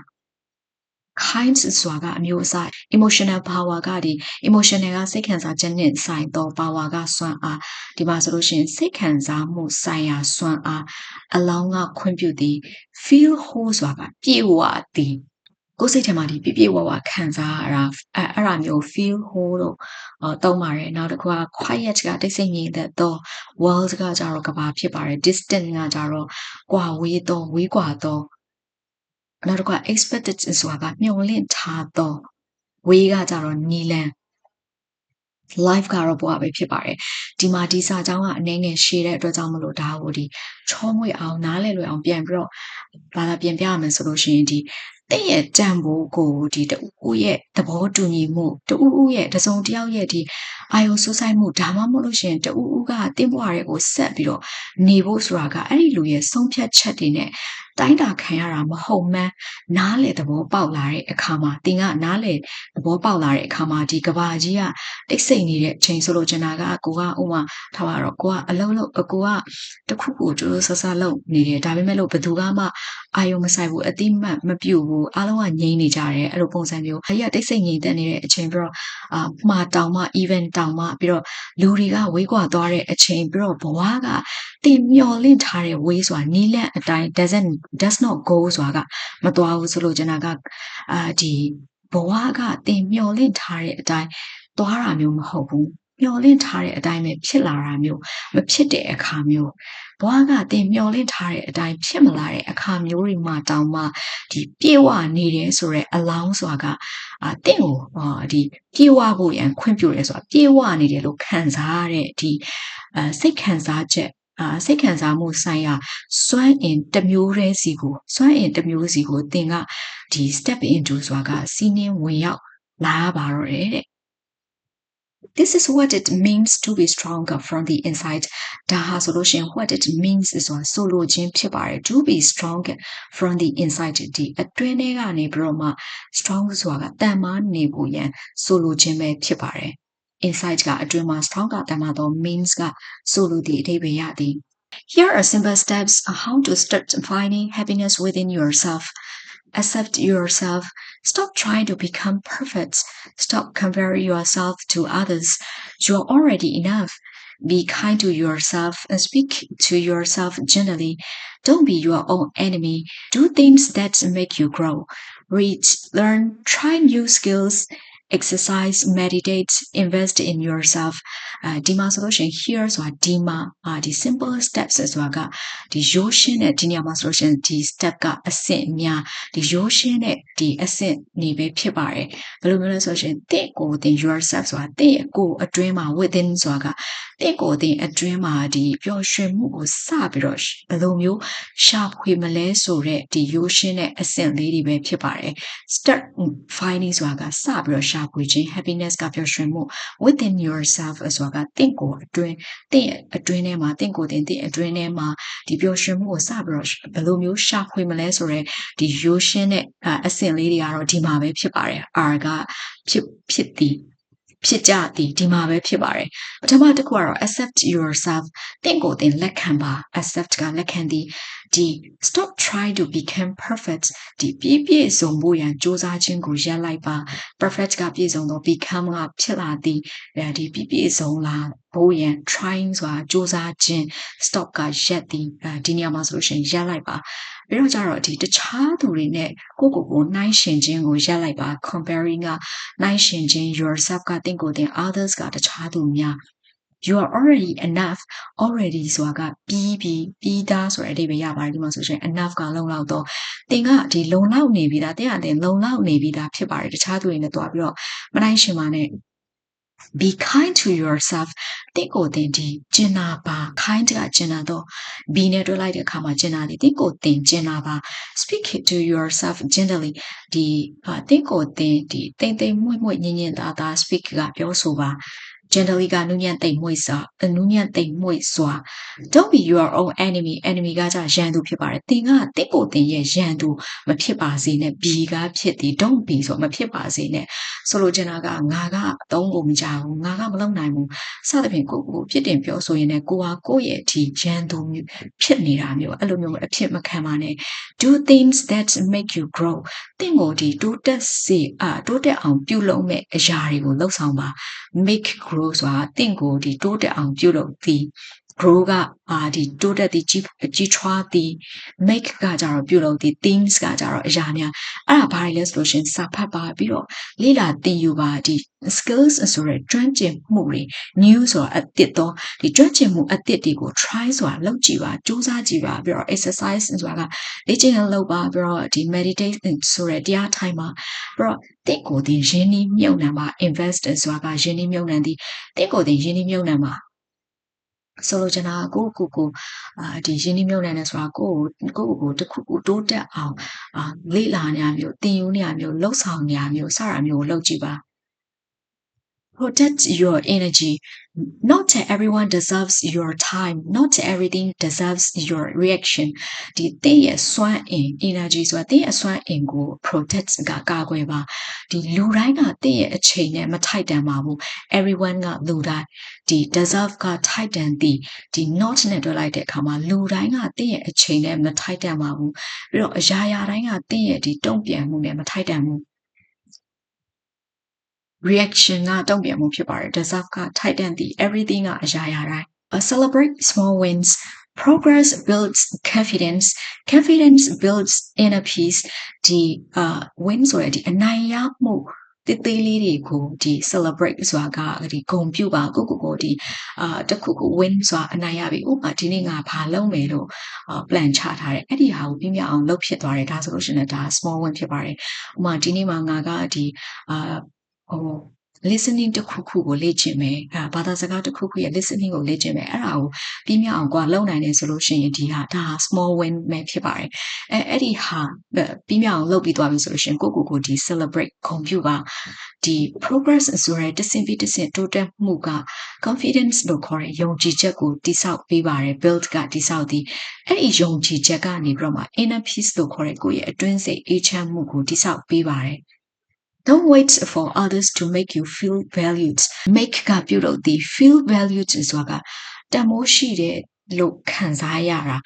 A: kind ဆိုတာကအမျိုးအစား emotional power ကဒီ emotional ကစိတ်ခံစားချက်နဲ့ဆိုင်တော့ power ကစွမ်းအားဒီမှာဆိုလို့ရှိရင်စိတ်ခံစားမှုဆိုင်ရာစွမ်းအားအလောင်းကခွင့်ပြုသည် feel whole ဆိုတာကပြေဝသည်ကိုယ်စိတ်ထဲမှာဒီပြည့်ဝခံစားရတာအဲ့ဒါမျိုး feel whole လို့သုံးပါတယ်နောက်တစ်ခုက quiet ကတိတ်ဆိတ်ငြိမ်သက်သော world ကကြတော့ကဘာဖြစ်ပါတယ် distant ကကြတော့ကွာဝေးသောဝေးကွာသောနောက်တစ်ခုက expected ဆိုတာကမျှော်လင့်ထားသောဝေးကကြတော့နီလန် live ကတော့ဘဝပဲဖြစ်ပါတယ်ဒီမှာဒီစာကြောင်းကအနည်းငယ်ရှည်တဲ့အတွက်ကြောင့်မလို့ဒါကိုဒီချောမွေ့အောင်နားလည်လွယ်အောင်ပြန်ပြီးတော့ဘာသာပြန်ပြရမယ်ဆိုလို့ရှိရင်ဒီတဲ့ရဲ့တန်ဖိုးကိုဒီတူဦးရဲ့သဘောတူညီမှုတူဦးရဲ့တစုံတစ်ယောက်ရဲ့ဒီအာယုံစိုးဆိုင်မှုဒါမှမဟုတ်လို့ရှိရင်တူဦးကတင်းပွားတွေကိုဆက်ပြီးတော့နေဖို့ဆိုတာကအဲ့ဒီလူရဲ့ဆုံးဖြတ်ချက်တွေနဲ့တိုင်းတာခံရတာမဟုတ်မှန်းနားလေသဘောပေါက်လာတဲ့အခါမှာတင်ကနားလေသဘောပေါက်လာတဲ့အခါမှာဒီကဘာကြီးကတိတ်ဆိတ်နေတဲ့အချိန်ဆိုလို့ကျင်တာကကိုကဥမာထားပါတော့ကိုကအလုံးလုံးကိုကတခုခုကျိုးဆဆလုပ်နေတယ်ဒါပေမဲ့လို့ဘယ်သူကမှအာယုံမဆိုင်ဘူးအတိမတ်မပြုတ်ဘူးအားလုံးကငြိမ်နေကြတယ်အဲ့လိုပုံစံမျိုးအကြီးကတိတ်ဆိတ်ငြိမ်သက်နေတဲ့အချိန်ပြီးတော့မှာတောင်မှ event တောင်မှပြီးတော့လူတွေကဝေးကွာသွားတဲ့အချိန်ပြီးတော့ဘဝကတင်မျောလင့်ထားတဲ့ဝေးဆိုတာနီးလန့်အတိုင်း does not go ဆိုတာကမသွားဘူးဆိုလို့ကျင်တာကဒီဘဝကတင်မျောလင့်ထားတဲ့အတိုင်းသွားတာမျိုးမဟုတ်ဘူးမျောလင့်ထားတဲ့အတိုင်းပဲဖြစ်လာတာမျိုးမဖြစ်တဲ့အခါမျိုးဘဝကတင်မျောလင့်ထားတဲ့အတိုင်းဖြစ်မလာတဲ့အခါမျိုးတွေမှာတောင်မှဒီပြေဝနေတယ်ဆိုရဲအလောင်းဆိုတာကတင့်ကိုဒီပြေဝဖို့ရန်ခွင့်ပြုတယ်ဆိုတာပြေဝနေတယ်လို့ခံစားရတဲ့ဒီစိတ်ခံစားချက်စိတ်ခံစားမှုဆိုင်ရာစွမ်းအင်တစ်မျိုးတည်းစီကိုသင်ကဒီ step into ဆိုတာကစီးနှင်းဝင်ရောက်လာရပါတော့တယ်တဲ့ This is what it means to be stronger from the inside ဒါဟာဆိုလို့ရှိရင် what it means ဆိုတာဆိုလိုခြင်းဖြစ်ပါတယ် to be stronger from the inside ဒီအတွင်းထဲကနေပြီးတော့မှ strong ဆိုတာကတန်မားနေဖို့ရန်ဆိုလိုခြင်းပဲဖြစ်ပါတယ် inside ကအတွင်းမှာ strong ကတန်မားသော means ကဆိုလိုသည့်အဓိပ္ပာယ်ရသည် Here are simple steps on how to start finding happiness within yourself. Accept yourself. Stop trying to become perfect. Stop comparing yourself to others. You are already enough. Be kind to yourself and speak to yourself gently. Don't be your own enemy. Do things that make you grow. Read, learn, try new skills.Exercise, meditate, invest in yourself. ဒီမှာဆိုလို့ရှိရင် here ဆိုတာဒီမှာဒီ simple steps ဆိုတာကဒီရိုးရှင်းတဲ့ဒီနေရာမှာဆိုလို့ရှိရင်ဒီ step ကအဆင့်များဒီရိုးရှင်းတဲ့ဒီအဆင့်နေပဲဖြစ်ပါတယ်ဘယ်လိုမျိုးလဲဆိုလို့ရှိရင်တင့်ကိုယ်တင် yourself ဆိုတာတင့်ရဲ့ကိုယ်အတွင်းမှာ within ဆိုတာကတင့်ကိုယ်တင်အတွင်းမှာဒီပျော်ရွှင်မှုကိုစပြီးတော့ဘယ်လိုမျိုးရှာဖွေမလဲဆိုတဲ့ဒီရိုးရှင်းတဲ့အဆင့်လေးတွေပဲဖြစ်ပါတယ် start finding ဆိုတာကစပြီးတော့ရှာဖွေခြင်း happiness ကပျော်ရွှင်မှု within yourself ဆိုတာကတင့်ကိုယ်အတွင်းတင့်ရဲ့အတွင်းထဲမှာတင့်ကိုယ်တင်တင့်အတွင်းထဲမှာဒီပျော်ရွှင်မှုကိုစပြီးတော့ဘယ်လိုမျိုးရှာဖွေမလဲဆိုတော့ဒီရိုးရှင်းတဲ့အဆင့်လေးတွေကတော့ဒီမှာပဲဖြစ်ပါတယ် R ကဖြစ်သည်ဖြစ်ကြသည်ဒီမှာပဲဖြစ်ပါတယ်ပထမတစ်ခုကတော့ accept yourself တင့်ကိုယ်တင်လက်ခံပါ accept ကလက်ခံသည်ဒီ stop trying to become perfect ဒီပြည့်စုံဖို့ရန်စ조사ခြင်းကိုရပ်လိုက်ပါ perfect ကပြည့်စုံတော့ become ကဖြစ်လာသည်ဒီပြည့်စုံလာဖို့ရန် trying ဆိုတာစ조사ခြင်း stop ကရပ်သည်ဒီနေရာမှာဆိုလို့ရှိရင်ရပ်လိုက်ပါပြီးတော့ကြတော့ဒီတခြားသူတွေနဲ့ကိုနှိုင်းယှဉ်ခြင်းကိုရပ်လိုက်ပါ comparing ကနှိုင်းယှဉ်ခြင်း yourself ကတင့်ကိုယ်တင် others ကတခြားသူများYou are already enough already ဆိုတာကပြီးသားဆိုတဲ့အဓိပ္ပာယ်ရပါတယ်ဒီမှာဆိုရင် enough ကလုံလောက်တော့တင်ကဒီလုံလောက်နေပြီသားတင်ကတင်လုံလောက်နေပြီသားဖြစ်ပါတယ်တခြားသူတွေနဲ့တွားပြီးတော့မနိုင်ရှင်ပါနဲ့ Be kind to yourself တင့်ကိုယ်တင်ဒီကျင်နာပါ kind ကကျင်နာတော့ be နဲ့တွဲလိုက်တဲ့အခါမှာကျင်နာတယ်တင့်ကိုယ်တင်ကျင်နာပါ speak to yourself gently ဒီတင့်ကိုယ်တင်ဒီတိမ်မွေ့ညင်ညင်သား speak ကပြောဆိုပါgently ကနူးညံ့သိမ်မွေ့စွာ Don't be your own enemy ကကြရန်သူဖြစ်ပါတယ်တင်ကတင့်ကိုယ်တင်ရဲ့ရန်သူမဖြစ်ပါစေနဲ့ be ကဖြစ်သည် Don't be ဆိုမဖြစ်ပါစေနဲ့ဆိုလိုချင်တာကငါကအသုံးကိုမကြဘူးငါကမလုပ်နိုင်ဘူးစသဖြင့်ကိုပြစ်တင်ပြောဆိုရင်လည်းကိုဟာကိုယ့်ရဲ့ဒီရန်သူဖြစ်နေတာမျိုးအဲ့လိုမျိုးအဖြစ်မခံပါနဲ့ do things that make you grow တင့်ကိုဒီတိုးတက်အောင်ပြုလုပ်မဲ့အရာတွေကိုလှုပ်ဆောင်ပါ make grow ဆိုတာတင့်ကိုဒီတိုးတက်အောင်ပြုလုပ်သည် grow ကဒီတိုးတက်သည်ကြီးထွားသည် make ကကြတော့ပြုလုပ်သည် things ကကြတော့အရာများအဲ့ဒါဘာတွေလဲဆိုလို့ရှင်စာဖတ်ပါပြီးတော့လေ့လာသင်ယူပါဒီ skills ဆိုတဲ့ကျွမ်းကျင်မှုတွေ new ဆိုတာအသစ်တော့ဒီကျွမ်းကျင်မှုအသစ်တွေကို try ဆိုတာလုပ်ကြည့်ပါစူးစမ်းကြည့်ပါပြီးတော့ exercise ဆိုတာကလေ့ကျင့်လုပ်ပါပြီးတော့ဒီ meditate ဆိုတဲ့တရားထိုင်ပါပြီးတော့တင့်ကိုတင်ရင်းနှီးမြုပ်နှံပါ invest ဆိုတာကရင်းနှီးမြုပ်နှံသည်တင့်ကိုတင်ရင်းနှီးမြုပ်နှံပါဆိုလိုချင်တာကိုဒီရင်းနှီးမြုပ်နှံနေဆိုတာကိုတခုခုတိုးတက်အောင်လေ့လာနေရမျိုးသင်ယူနေရမျိုးလှုပ်ဆောင်နေရမျိုးစတာမျိုးလုပ်ကြည့်ပါ protect your energy not everyone deserves your time not everything deserves your reaction ဒီတဲ့ရဲ့စွမ်းအင် energy ဆိုတာတဲ့ရဲ့စွမ်းအင်ကို protect ကကာကွယ်ပါဒီလူတိုင်းကတဲ့ရဲ့အချိန်နဲ့မထိုက်တန်ပါဘူး everyone ကလူတိုင်းဒီ deserve ကထိုက်တန်သည်ဒီ not နဲ့တွဲလိုက်တဲ့အခါမှာလူတိုင်းကတဲ့ရဲ့အချိန်နဲ့မထိုက်တန်ပါဘူးပြီးတော့အရာတိုင်းကတဲ့ရဲ့ဒီတုံ့ပြန်မှုနဲ့မထိုက်တန်ဘူးreaction ကတုံ့ပြန်မှုဖြစ်ပါတယ် deserve ကထိုက်တန်သည် everything ကအရာတိုင်း celebrate small wins progress builds confidence builds inner peace ဒီ win ဆိုတဲ့ဒီအနိုင်ရမှုသေးလေးတွေကိုဒီ celebrate ဆိုတာကဒီဂုဏ်ပြုပါကိုဒီတခုခု win ဆိုတာအနိုင်ရပြီဥပမာဒီနေ့ငါဘာလုပ်မယ်လို့plan ချထားတယ်အဲ့ဒီဟာကိုပြင်းပြအောင်လုပ်ဖြစ်သွားတယ်ဒါဆိုလို့ရှိရင်ဒါ small win ဖြစ်ပါတယ်ဥပမာဒီနေ့မှာငါကဒီlistening တခုခုကိုလေ့ကျင့်မယ်ဘာသာစကားတခုခုရဲ့ listening ကိုလေ့ကျင့်မယ်အဲ့ဒါကိုပြင်းပြအောင်လုပ်နိုင်တယ်ဆိုလို့ရှိရင်ဒါ small win ပဲဖြစ်ပါတယ်အဲ့ဒီဟာပြင်းပြအောင်လုပ်ပြီးသွားပြီဆိုလို့ရှိရင်ကိုဒီ celebrate ဂုဏ်ပြုပါဒီ progress ဆိုရဲတဆင့်ပြီးတဆင့်တိုးတက်မှုက confidence လို့ခေါ်တဲ့ယုံကြည်ချက်ကိုတိဆောက်ပေးပါတယ် build ကတိဆောက်သည်အဲ့ဒီယုံကြည်ချက်ကနေပြီးတော့မှ inner peace လို့ခေါ်တဲ့ကိုယ့်ရဲ့အတွင်းစိတ်အေးချမ်းမှုကိုတိဆောက်ပေးပါတယ်Don't wait for others to make you feel valued. Make ကပြုလုပ်သည် feel valued ဆိုတာကတန်မိုးရှိတယ်လို့ခံစားရတာ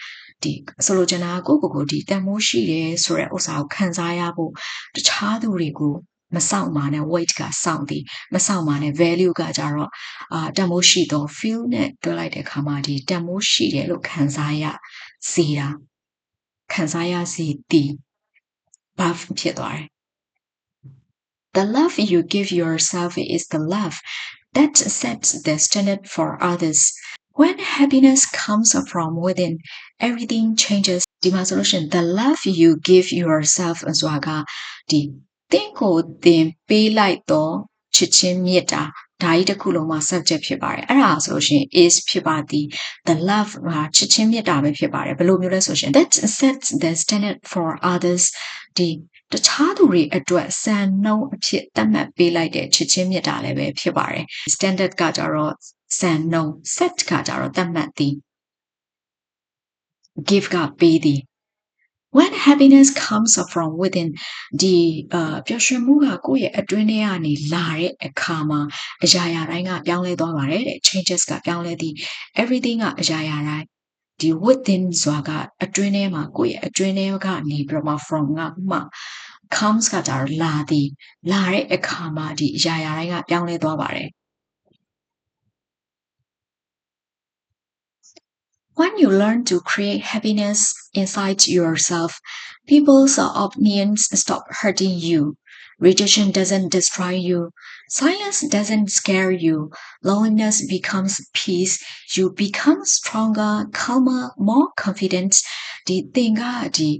A: ဒီဆိုလိုချင်တာကိုဒီတန်မိုးရှိတယ်ဆိုတဲ့ဥစ္စာကိုခံစားရဖို့တခြားသူတွေကိုမဆောင်ပါနဲ့ weight ကစောင့်သည်မဆောင်ပါနဲ့ value ကကြတော့တန်မိုးရှိတော့ feel နဲ့တွဲလိုက်တဲ့အခါမှာဒီတန်မိုးရှိတယ်လို့ခံစားရစေတာခံစားရစေသည်ဘာဖြစ်သွားတယ်The love you give yourself is the love that sets the standard for others. When happiness comes from within, everything changes. ဒီမှာဆိုလို့ရှိရင် the love you give yourself ဆိုတာကဒီသင်ကိုသင်ပေးလိုက်တော့ချစ်ချင်းမေတ္တာဒါကြီးတစ်ခုလုံးမှာ subject ဖြစ်ပါတယ်အဲ့ဒါဆိုလို့ရှိရင် is ဖြစ်ပါသည် the love ချစ်ချင်းမေတ္တာပဲဖြစ်ပါတယ်ဘယ်လိုမျိုးလဲဆိုရှင် that sets the standard for others ဒီတခြားသူတွေအတွက်စံနှုန်းအဖြစ်သတ်မှတ်ပေးလိုက်တဲ့ချစ်ချင်းမေတ္တာလည်းပဲဖြစ်ပါတယ် standard ကကြတော့စံနှုန်း set ကကြတော့သတ်မှတ်သည် give ကပေးသည် when happiness comes from within ဒီပျော်ရွှင်မှုကကိုယ့်ရဲ့အတွင်းထဲကနေလာတဲ့အခါမှာအရာတိုင်းကပြောင်းလဲသွားပါတယ်တဲ့ changes ကပြောင်းလဲသည် everything ကအရာတိုင်းဒီ within ဆိုတာကအတွင်းထဲမှာကိုယ့်ရဲ့အတွင်းထဲကနေပြီးတော့ from ကမှ comes ကကြတော့လာသည်လာတဲ့အခါမှာဒီအရာတိုင်းကပြောင်းလဲသွားပါတယ် When you learn to create happiness inside yourself, people's opinions stop hurting you. Rejection doesn't destroy you. Silence doesn't scare you. Loneliness becomes peace. You become stronger, calmer, more confident. ဒီသင်ကဒီ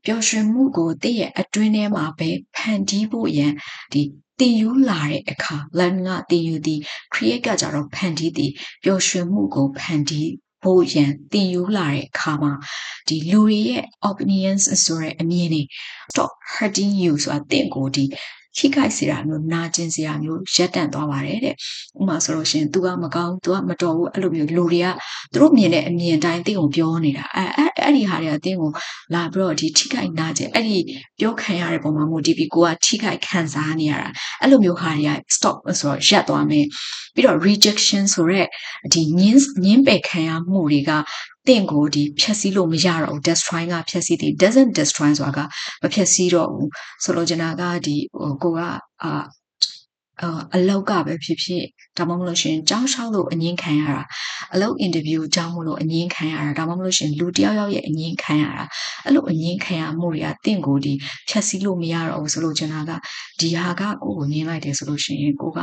A: ပျော်ရွှင်မှုကိုတည့်ရဲ့အတွင်းထဲမှာပဲဖန်တီးဖို့ရန်ဒီသင်ယူလာတဲ့အခါ learn ကသင်ယူသည် create ကကြတော့ဖန်တီးသည်ပျော်ရွှင်မှုကိုဖန်တီးဖို့ရန်သင်ယူလာတဲ့အခါမှာဒီလူတွေရဲ့ opinions ဆိုတဲ့အမြင်တွေ stop hurting you ဆိုတာသင်ကိုဒီခိခိုက်စေတာမျိုးနာကျင်စေတာမျိုးရပ်တန့်သွားပါတယ်တဲ့ဥပမာဆိုလို့ရှိရင် तू ကမကောင်း तू ကမတော်ဘူးအဲ့လိုမျိုးလူတွေကသူတို့မြင်တဲ့အမြင်တိုင်းသင်ကိုပြောနေတာအဲ့ဒီဟာတွေကသင်ကိုလာပြီးတော့ဒီထိခိုက်နာကျင်အဲ့ဒီပြောခံရတဲ့ပုံမှာမို့ဒီပြီးကိုကထိခိုက်ခံစားနေရတာအဲ့လိုမျိုးဟာတွေက stop ဆိုတော့ရပ်သွားမယ်ပြီးတော့ rejection ဆိုရက်ဒီညင်းပယ်ခံရမှုတွေက တင့်ကိုဒီဖြက်စီးလို့မရတော့ဘူး destroy ကဖြက်စီးသည် doesn't destroy ဆိုတာကမဖြက်စီးတော့ဘူးဆိုလိုချင်တာကဒီကိုကအလောက်ကပဲဖြစ်ဖြစ်ဒါမှမဟုတ်လို့ရှင်ကြောင်းလျှောက်လို့အငင်းခံရတာအလောက် interview ကြောင်းမလို့အငင်းခံရတာဒါမှမဟုတ်လို့ရှင်လူတယောက်ရဲ့အငင်းခံရတာအဲ့လိုအငင်းခံရမှုတွေကတင့်ကိုဒီဖြက်စီးလို့မရတော့ဘူးဆိုလို့ချင်တာကဒီဟာကကိုကိုငင်းလိုက်တယ်ဆိုလို့ရှင်ကိုက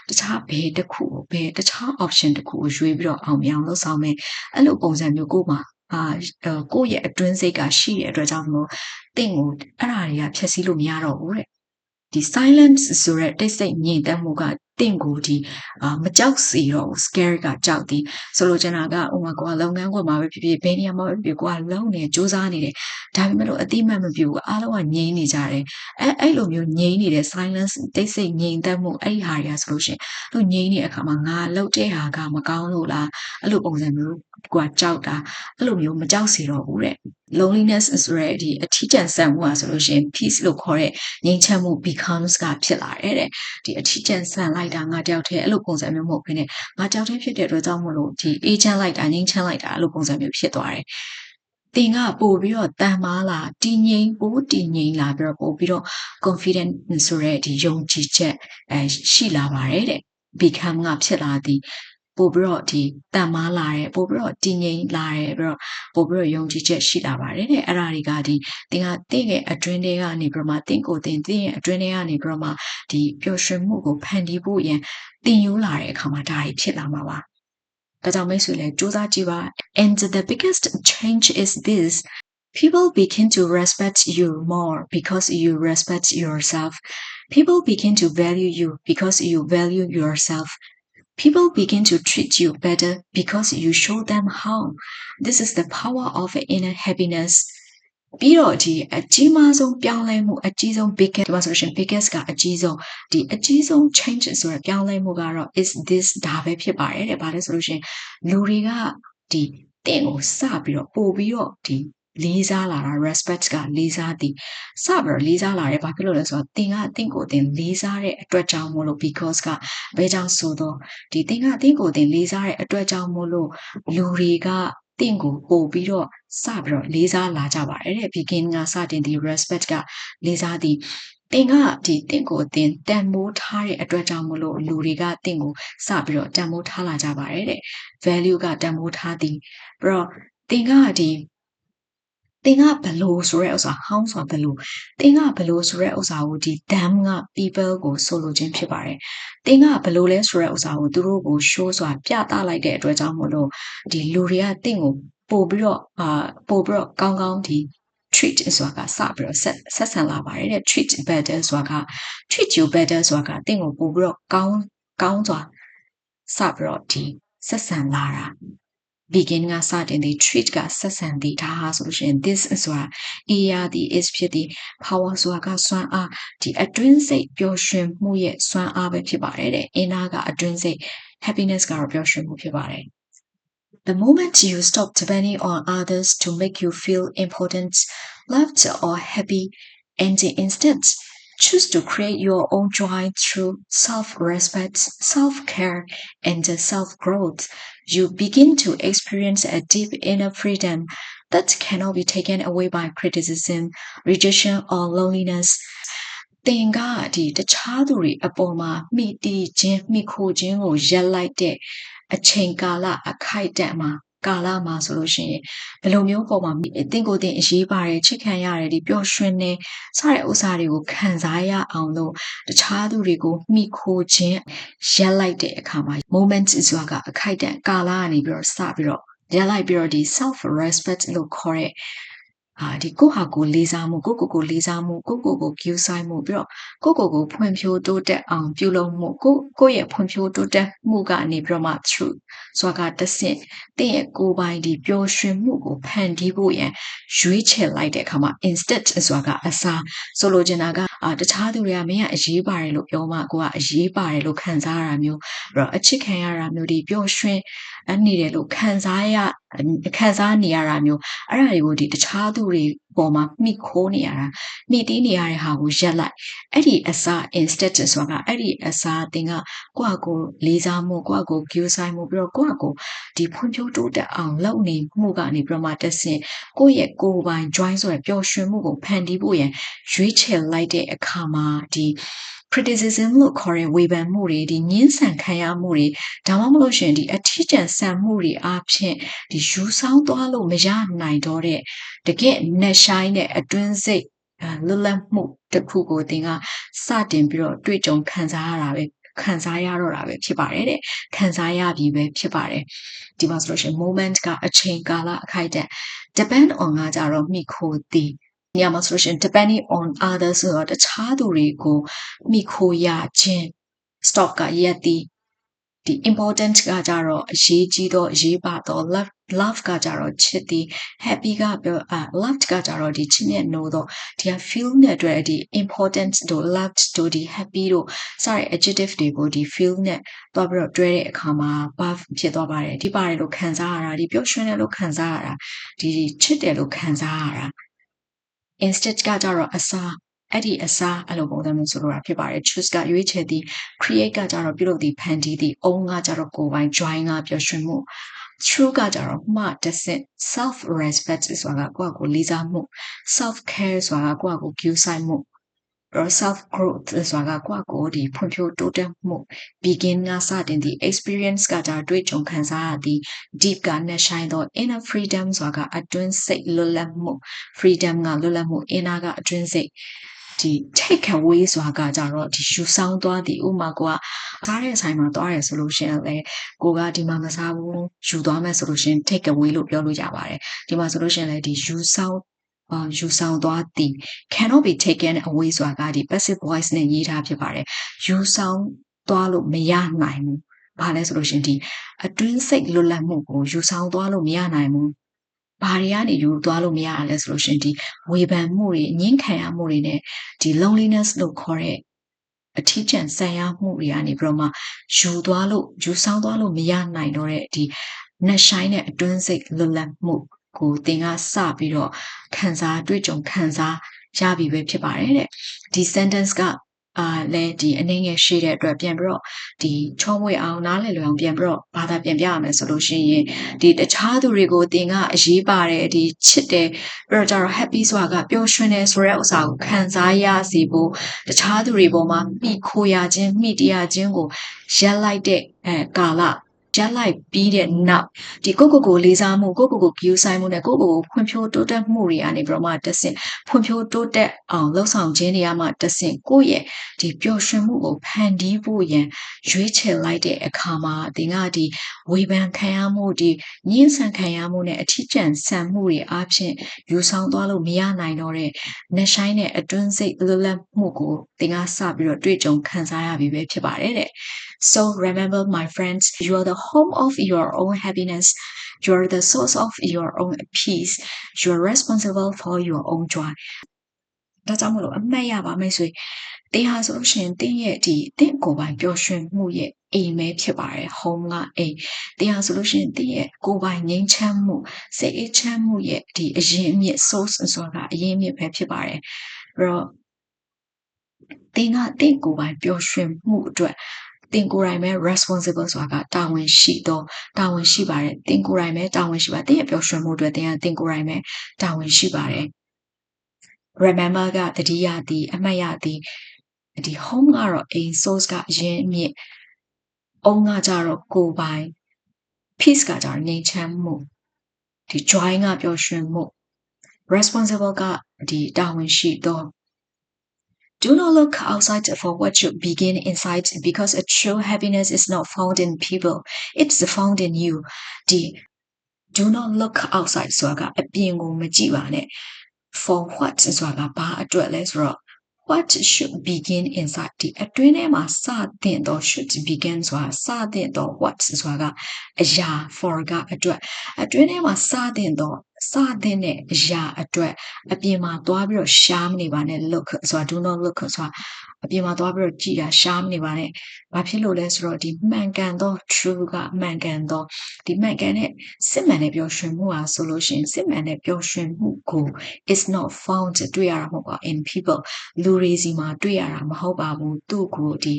A: တခြားဘယ်တစ်ခုဘယ်တခြား option တစ်ခုကိုရွေးပြီးတော့အောင်မြင်အောင်လုပ်ဆောင်မယ်အဲ့လိုပုံစံမျိုးကိုမှာကိုယ့်ရဲ့အတွင်းစိတ်ကရှိတဲ့အတွက်ကြောင့်မလို့တင့်ကိုအဲ့ဓာတွေကဖြက်စီးလို့မရတော့ဘူးတဲ့ဒီ silence ဆိုတဲ့တိတ်ဆိတ်ငြိမ်သက်မှုကတင့်ကိုဒီမကြောက်စီတော့ဘူး scare ကကြောက်သည်ဆိုလိုချင်တာကဥမာကိုကလုပ်ငန်းခွင်မှာပဲဖြစ်ဖြစ်ဘယ်နေရာမှာပဲဖြစ်ဖြစ်ကိုကလုံနေစူးစမ်းနေတယ်ဒါပေမဲ့လို့အတိမတ်မပြဘူးအားလုံးကငြိမ်နေကြတယ်အဲ့လိုမျိုးငြိမ်နေတဲ့ silence တိတ်ဆိတ်ငြိမ်သက်မှုအဲ့ဒီဟာတွေကဆိုလို့ရှိရင်လို့ငြိမ်နေတဲ့အခါမှာငါလှုပ်တဲ့ဟာကမကောင်းလို့လားအဲ့လိုပုံစံမျိုးကိုကကြောက်တာအဲ့လိုမျိုးမကြောက်စီတော့ဘူးတဲ့ loneliness ဆိုတဲ့ဒီအထီးကျန်ဆန်မှုอ่ะဆိုလို့ရှိရင် peace လို့ခေါ်တဲ့ငြိမ်းချမ်းမှု becomes ကဖြစ်လာတယ်တဲ့ဒီအထီးကျန်ဆန်လိုက်တာငါတယောက်တည်းအဲ့လိုပုံစံမျိုးမဟုတ်ဘဲနဲ့ငါတယောက်တည်းဖြစ်တဲ့အတွက်ကြောင့်မို့လို့ဒီအေးချမ်းလိုက်တာငြိမ်းချမ်းလိုက်တာအဲ့လိုပုံစံမျိုးဖြစ်သွားတယ်တင်ကပို့ပြီးတော့တန်မားလာတည်ငြိမ်ပို့တည်ငြိမ်လာပြီးတော့ပို့ပြီးတော့ confident ဆိုတဲ့ဒီယုံကြည်ချက်ရှိလာပါတယ်တဲ့ become ကဖြစ်လာသည်ပို့ပြီးတော့ဒီတန်မားလာတယ်ပို့ပြီးတော့တည်ငြိမ်လာတယ်ပြီးတော့ပို့ပြီးတော့ယုံကြည်ချက်ရှိလာပါတယ်တဲ့အဲ့ဒါတွေကဒီတင်ကတင့်ရဲ့အတွင်းထဲကနေပြီးတော့မှတင့်ကိုတင်ရဲ့အတွင်းထဲကနေပြီးတော့မှဒီပျော်ရွှင်မှုကိုဖန်တီးဖို့ရန်တင်ယူလာတဲ့အခါမှာဒါတွေဖြစ်လာမှာပါဒါကြောင့်မိတ်ဆွေလည်းစူးစမ်းကြည့်ပါ and the biggest change is this people begin to respect you more because you respect yourself people begin to value you because you value yourself People begin to treat you better because you show them how. This is the power of inner happiness. ပြီးတော့ဒီအကြီးမားဆုံးပြောင်းလဲမှုအကြီးဆုံး biggest ဒီမှာဆိုလို့ရှိရင် biggest ကအကြီးဆုံးဒီအကြီးဆုံး change ဆိုရပြောင်းလဲမှုကတော့ is this ဒါပဲဖြစ်ပါတယ်တဲ့။ဘာလဲဆိုလို့ရှိရင်လူတွေကဒီတင့်ကိုစပြီးတော့ပို့ပြီးတော့ဒီလေးစားလာတာ respect ကလေးစားသည်စပြီးတော့လေးစားလာတယ်ဘာဖြစ်လို့လဲဆိုတော့တင်ကတင့်ကိုတင်လေးစားတဲ့အတွက်ကြောင့်မို့လို့ because ကဘယ်ကြောင့်ဆိုတော့ဒီတင်ကတင့်ကိုတင်လေးစားတဲ့အတွက်ကြောင့်မို့လို့လူတွေကတင့်ကိုပို့ပြီးတော့စပြီးတော့လေးစားလာကြပါတယ်တဲ့ begin ကစတင်ဒီ respect ကလေးစားသည်တင်ကဒီတင့်ကိုတင်တန်မိုးထားတဲ့အတွက်ကြောင့်မလို့လူတွေကတင့်ကိုစပြီးတော့တန်မိုးထားလာကြပါတယ်တဲ့ value ကတန်မိုးထားသည်ပြီးတော့တင်ကဒီတင်ကဘလို့ဆိုတဲ့ဥစ္စာ how ဆိုတာဘလို့တင်ကဘလို့ဆိုတဲ့ဥစ္စာကိုဒီ them က people ကိုဆိုလိုခြင်းဖြစ်ပါတယ်တင်ကဘလို့လဲဆိုတဲ့ဥစ္စာကိုသူတို့ကို show ဆိုတာပြသလိုက်တဲ့အတွက်ကြောင့်မို့လို့ဒီလူတွေကတင့်ကိုပို့ပြီးတော့ကောင်းကောင်းဒီ treat ဆိုတာကစပြီးတော့ဆက်ဆံလာပါတယ်တဲ့ treat better ဆိုတာက treat you better ဆိုတာကတင့်ကိုပို့ပြီးတော့ကောင်းစွာစပြီးတော့ဒီဆက်ဆံလာတာbegin ကစတင်သည် treat ကဆက်ဆံသည်ဒါဟာဆိုလို့ရှိရင် this ဆိုတာ area သည် is ဖြစ်သည် power ဆိုတာကစွမ်းအားဒီအတွင်းစိတ်ပျော်ရွှင်မှုရဲ့စွမ်းအားပဲဖြစ်ပါတယ်တဲ့ inner ကအတွင်းစိတ် happiness ကတော့ပျော်ရွှင်မှုဖြစ်ပါတယ် The moment you stop depending on others to make you feel important, loved, or happy, and instead choose to create your own joy through self-respect, self-care, and self-growth, you begin to experience a deep inner freedom that cannot be taken away by criticism, rejection, or loneliness. တင်ကဒီတခြားသူတွေအပေါ်မှာမိတီးခြင်းမိခိုခြင်းကိုရက်လိုက်တဲ့အချိန်ကာလအခိုက်အတန့်မှာကာလမှာဆိုလို့ရှိရင်ဘယ်လိုမျိုးပုံမှာတင်ကိုတင်အရေးပါတယ်ချစ်ခံရတယ်ဒီပျော်ရွှင်နေစတဲ့ဥစ္စာတွေကိုခံစားရအောင်လို့တခြားသူတွေကိုမိခိုခြင်းရက်လိုက်တဲ့အခါမှာ moment ဆိုတာကအခိုက်အတန့်ကာလကနေပြီးတော့စပြီးတော့ရက်လိုက်ပြီးတော့ဒီ self respect လို့ခေါ်တဲ့ဒီကိုဟာကိုလေးစားမှုကိုလေးစားမှုကိုကျူးဆိုင်မှုပြီးတော့ကိုဖွံ့ဖြိုးတိုးတက်အောင်ပြုလုပ်မှုကိုရဲ့ဖွံ့ဖြိုးတိုးတက်မှုကနေပြီးတော့မှ truth ဆိုတာကတဆင့်တင့်ရဲ့ကိုယ်ပိုင်ဒီပျော်ရွှင်မှုကိုဖန်တီးဖို့ရန်ရွေးချယ်လိုက်တဲ့အခါမှာ instead ဆိုတာကအစားဆိုလိုချင်တာကတခြားသူတွေကမင်းကအရေးပါတယ်လို့ပြောမှကိုကအရေးပါတယ်လို့ခံစားရတာမျိုးပြီးတော့အချစ်ခံရတာမျိုးဒီပျော်ရွှင်နေတယ်လို့ခံစားနေရတာမျိုးအဲ့ဒါတွေကိုဒီတခြားသူတွေ ပေါ်မှာမိခိုးနေရတာမိတီးနေရတဲ့ဟာကိုရက်လိုက်အဲ့ဒီအစား instead ဆိုတာကအဲ့ဒီအစားသင်ကကိုယ့်အကိုလေးစားမှုကိုယ့်အကို view ဆိုင်မှုပြီးတော့ကိုယ့်အကိုဒီဖွံ့ဖြိုးတိုးတက်အောင်လုပ်နေမှုကနေပြီးတော့မှတက်ဆင့်ကိုယ့်ရဲ့ကိုယ်ပိုင် join ဆိုရယ်ပျော်ရွှင်မှုကိုဖန်တီးဖို့ရန်ရွေးချယ်လိုက်တဲ့အခါမှာဒီ criticism လို့ခေါ်တဲ့ဝေဖန်မှုတွေဒီညှင်းဆန်ခံရမှုတွေဒါမှမဟုတ်ရှင်ဒီအထီးကျန်ဆန်မှုတွေအပြင်ဒီယူဆောင်သွားလို့မရနိုင်တော့တဲ့တကယ့်net shine တဲ့အတွင်းစိတ်လွတ်လပ်မှုတစ်ခုကိုသင်ကစတင်ပြီးတော့တွေ့ကြုံခံစားရတာပဲခံစားရတော့တာပဲဖြစ်ပါတယ်တဲ့ခံစားရပြီပဲဖြစ်ပါတယ်ဒီမှာဆိုလို့ရှိရင် moment ကအချိန်ကာလအခိုက်အတန့် depend on ကကြတော့မိခိုသည်နေရာမှာဆိုလို့ရှိရင် depending on others ဆိုတော့တခြားသူတွေကိုမိခိုရခြင်း stop ကရက်သည်ဒီ important ကကြတော့အရေးကြီးသောအရေးပါသော love ကကြတော့ချစ်သည် happy ကပြောloved ကကြတော့ဒီချစ်မြတ်နိုးတော့ဒီက feel နဲ့အတွက်ဒီ important တို့ loved တို့ဒီ happy တို့စတဲ့ adjective တွေကိုဒီ feel နဲ့တွားပြီးတော့တွဲတဲ့အခါမှာဘာဖြစ်သွားပါတယ်ဒီပါတယ်လို့ခံစားရတာဒီပျော်ရွှင်တယ်လို့ခံစားရတာဒီချစ်တယ်လို့ခံစားရတာ instead ကကြတော့အစားအဲ့ဒီအစားအဲ့လိုပုံစံမျိုးဆိုလိုတာဖြစ်ပါတယ် choose ကရွေးချယ်သည် create ကကြတော့ပြုလုပ်သည်ဖန်တီးသည် own ကကြတော့ကိုယ်ပိုင် join ကပျော်ရွှင်မှု true ကကြတော့မှတဆင့် self respect ဆိုတာကကိုယ့်အကိုလေးစားမှု self care ဆိုတာကကိုယ့်အကို view ဆိုင်မှု self growth ဆိုတာကကိုယ့်အကိုဒီဖွံ့ဖြိုးတိုးတက်မှု begin ကစတင်သည် experience ကကြတွေ့ကြုံခံစားရသည် deep ကနဲ့ဆိုင်သော inner freedom ဆိုတာကအတွင်းစိတ်လွတ်လပ်မှု freedom ကလွတ်လပ်မှု inner ကအတွင်းစိတ်ဒီ take away ဆိုတာကကြတော့ဒီယူဆောင်သွားသည်ဥမာကိုကစားတဲ့ဆိုင်မှာသွားတယ်ဆိုလို့ရှိရင်လည်းကိုကဒီမှာမစားဘူးယူသွားမယ်ဆိုလို့ရှိရင် take away လို့ပြောလို့ရပါတယ်ဒီမှာဆိုလို့ရှိရင်လည်းဒီယူဆောင်သွားသည် cannot be taken away ဆိုတာကဒီ passive voice နဲ့ရေးထားဖြစ်ပါတယ်ယူဆောင်သွားလို့မရနိုင်ဘူးဘာလဲဆိုလို့ရှိရင်ဒီအတွင်းစိတ်လွတ်လပ်မှုကိုယူဆောင်သွားလို့မရနိုင်ဘူးဘာတွေကနေယူသွားလို့မရရလဲဆိုလို့ရှိရင်ဒီဝေဖန်မှုတွေညှင်းခံရမှုတွေနဲ့ဒီ loneliness လို့ခေါ်တဲ့အထီးကျန်ဆန်ရမှုတွေကနေပြီးတော့မှယူဆောင်သွားလို့မရနိုင်တော့တဲ့ဒီနှဆိုင်တဲ့အတွင်းစိတ်လွတ်လပ်မှုကိုသင်ကစပြီးတော့တွေ့ကြုံခံစားရပြီပဲဖြစ်ပါတယ်တဲ့ဒီ sentence ကလဲဒီအနေငယ်ရှိတဲ့အတွက်ပြန်ပြီးတော့ဒီချောမွေအောင်နားလည်လွယ်အောင်ပြန်ပြီးတော့ဘာသာပြန်ပြရမယ်ဆိုလို့ရှိရင်ဒီတခြားသူတွေကိုသင်ကအရေးပါတယ်ဒီချစ်တယ်ပြီးတော့ကျတော့ happy ဆိုတာကပျော်ရွှင်တယ်ဆိုတဲ့ဥစ္စာကိုခံစားရစေဖို့တခြားသူတွေပေါ်မှာမိခိုရခြင်းမိတရားခြင်းကိုရက်လိုက်တဲ့ကာလရက်လိုက်ပြီးတဲ့နောက်ဒီကိုလေးစားမှုကိုview ဆိုင်မှုနဲ့ကိုဖွံ့ဖြိုးတိုးတက်မှုတွေကနေပြီးတော့မှတက်ဆင့်ဖွံ့ဖြိုးတိုးတက်အောင်လှုပ်ဆောင်ခြင်းတွေကမှတက်ဆင့်ကိုယ့်ရဲ့ဒီပျော်ရွှင်မှုကိုဖန်တီးဖို့ရန်ရွေးချယ်လိုက်တဲ့အခါမှာသင်ကဒီဝေဖန်ခံရမှုဒီညှင်းဆန်ခံရမှုနဲ့အထီးကျန်ဆန်မှုတွေအပြင်ယူဆောင်သွားလို့မရနိုင်တော့တဲ့နှဆိုင်တဲ့အတွင်းစိတ်လွတ်လပ်မှုကိုသင်ကစပြီးတော့တွေ့ကြုံခံစားရပြီပဲဖြစ်ပါတယ်တဲ့So remember, my friends, you are the home of your own happiness. You are the source of your own peace. You are responsible for your own joy. ဒါကြောင့်မလို့အမှတ်ရပါမိတ်ဆွေတင်ဟာဆိုလို့ရှိရင်တင်ရဲ့ဒီတင့်ကိုယ်ပိုင်ပျော်ရွှင်မှုရဲ့အိမ်ပဲဖြစ်ပါတယ် home ကအိမ်တင်ဟာဆိုလို့ရှိရင်တင်ရဲ့ကိုယ်ပိုင်ငြိမ်းချမ်းမှုစိတ်အေးချမ်းမှုရဲ့ဒီအရင်အမြစ် source ဆိုတာအရင်အမြစ်ပဲဖြစ်ပါတယ်အဲ့တော့တင်ကတင့်ကိုယ်ပိုင်ပျော်ရွှင်မှုအတွက်တင်ကိုယ်တိုင်ပဲ responsible ဆိုတာကတာဝန်ရှိပါတယ်တင်ကိုယ်တိုင်ပဲတာဝန်ရှိပါတင်ရဲ့ပျော်ရွှင်မှုအတွက်တင်ကိုယ်တိုင်ပဲတာဝန်ရှိပါတယ် remember ကတတိယသည်အမှတ်ရသည်ဒီ home ကတော့အိမ် source ကအရင်အမြစ် own ကကြတော့ကိုယ်ပိုင် peace ကကြတော့ငြိမ်းချမ်းမှုဒီ joy ကပျော်ရွှင်မှု responsible ကဒီတာဝန်ရှိသော Do not look outside for what you begin inside because a true happiness is not found in people. It's found in you. Do not look outside ဆိုတာကအပြင်ကိုမကြည့်ပါနဲ့ For what ဆိုတာကဘာအတွက်လဲဆိုတော့ What should begin inside ဒီအတွင်းထဲမှာစတင်တော့ should begin ဆိုတာစတင်တော့ what ဆိုတာကအရာ for ကအတွက်အတွင်းထဲမှာစတင်တော့ စတဲ့အရာအတွက်အပြင်မှာသွားပြီးတော့ရှားမနေပါနဲ့ look ဆိုတာ do not look ဆိုတာအပြင်မှာသွားပြီးတော့ကြည့်တာရှားမနေပါနဲ့ဘာဖြစ်လို့လဲဆိုတော့ဒီမှန်ကန်သော true ကမှန်ကန်သောဒီမှန်ကန်တဲ့စစ်မှန်တဲ့ပျော်ရွှင်မှုဟာဆိုလို့ရှိရင်စစ်မှန်တဲ့ပျော်ရွှင်မှုကို is not found တွေ့ရတာမဟုတ်ပါ in people လူတွေစီမှာတွေ့ရတာမဟုတ်ပါဘူးသူ့ကိုဒီ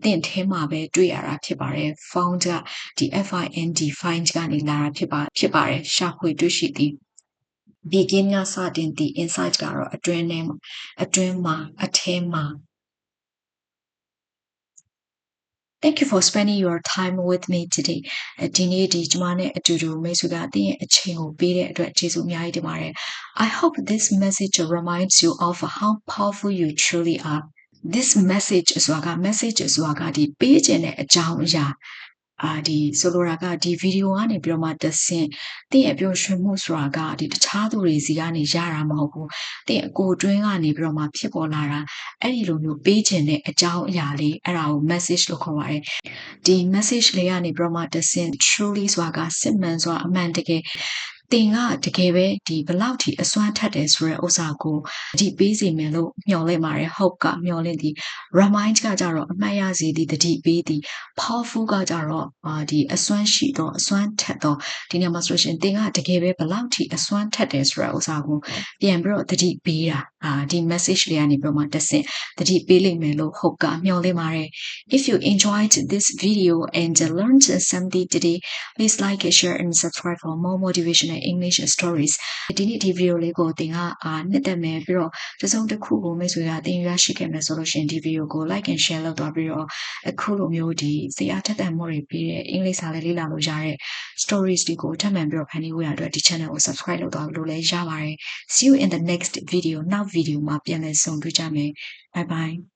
A: တင့်ထဲမှာပဲတွေ့ရတာဖြစ်ပါတယ် found ကဒီ find find ကနေလာတာဖြစ်ပါတယ်ရှာဖွေတွေ့ရှိသည် begin ကစတင်သည် inside ကတော့အတွင်းမှာအထဲမှာ Thank you for spending your time with me today ဒီနေ့ဒီကျမနဲ့အတူတူမိတ်ဆွေကတင်းရဲ့အချိန်ကိုပေးတဲ့အတွက်ကျေးဇူးအများကြီးတင်ပါတယ် I hope this message reminds you of how powerful you truly are this message ဆိုတာကဒီပေးခြင်းတဲ့အကြောင်းအရာဒီဆိုလိုတာကဒီဗီဒီယိုကနေပြီးတော့မှတဆင့်တင့်ရဲ့ပျော်ရွှင်မှုဆိုတာကဒီတခြားသူတွေစီကနေရတာမဟုတ်ဘူးတင့်အကိုတွင်းကနေပြီးတော့မှဖြစ်ပေါ်လာတာအဲ့ဒီလိုမျိုးပေးခြင်းတဲ့အကြောင်းအရာလေးအဲ့ဒါကို message လို့ခေါ်ပါတယ်ဒီ message လေးကနေပြီးတော့မှတဆင့် truly ဆိုတာကစစ်မှန်စွာအမှန်တကယ်တင်ကတကယ်ပဲဒီဘလောက်ထိအစွမ်းထက်တယ်ဆိုတဲ့ဥစ္စာကိုအတိပေးစီမယ်လို့မျှော်လင့်ပါတယ် hope ကမျှော်လင့်သည် remind ကကြတော့အမှတ်ရစေသည်တတိပေးသည် powerful ကကြတော့ဒီအစွမ်းရှိသောအစွမ်းထက်သောဒီနေရာမှာဆိုရှင်တင်ကတကယ်ပဲဘလောက်ထိအစွမ်းထက်တယ်ဆိုတဲ့ဥစ္စာကိုပြန်ပြီးတော့တတိပေးတာဒီ message လေးကနေပြီးတော့မှတဆင့်တတိပေးလိမ့်မယ်လို့ hope ကမျှော်လင့်ပါတယ် if you enjoyed this video and learned something today please like share and subscribe for more motivational English stories ဒီနေ့ဒီ video လေးကိုသင်ကနှစ်သက်မယ်ပြီးတော့တစ်စုံတစ်ခုကိုမိတ်ဆွေကသင်ရရှိခဲ့မယ်ဆိုလို့ရှိရင်ဒီ video ကို like and share လုပ်သွားပြီးတော့အခုလိုမျိုးဒီစိတ်အားထက်သန်မှုတွေပြီးတဲ့အင်္ဂလိပ်စာလေးလေ့လာလို့ရတဲ့ stories တွေကိုထပ်မံပြီးတော့ဖန်တီးဖို့ရအတွက်ဒီ channel ကို subscribe လုပ်သွားလို့လည်းရပါတယ် see you in the next video နောက် video မှာပြန်လည်ဆုံတွေ့ကြမယ် bye bye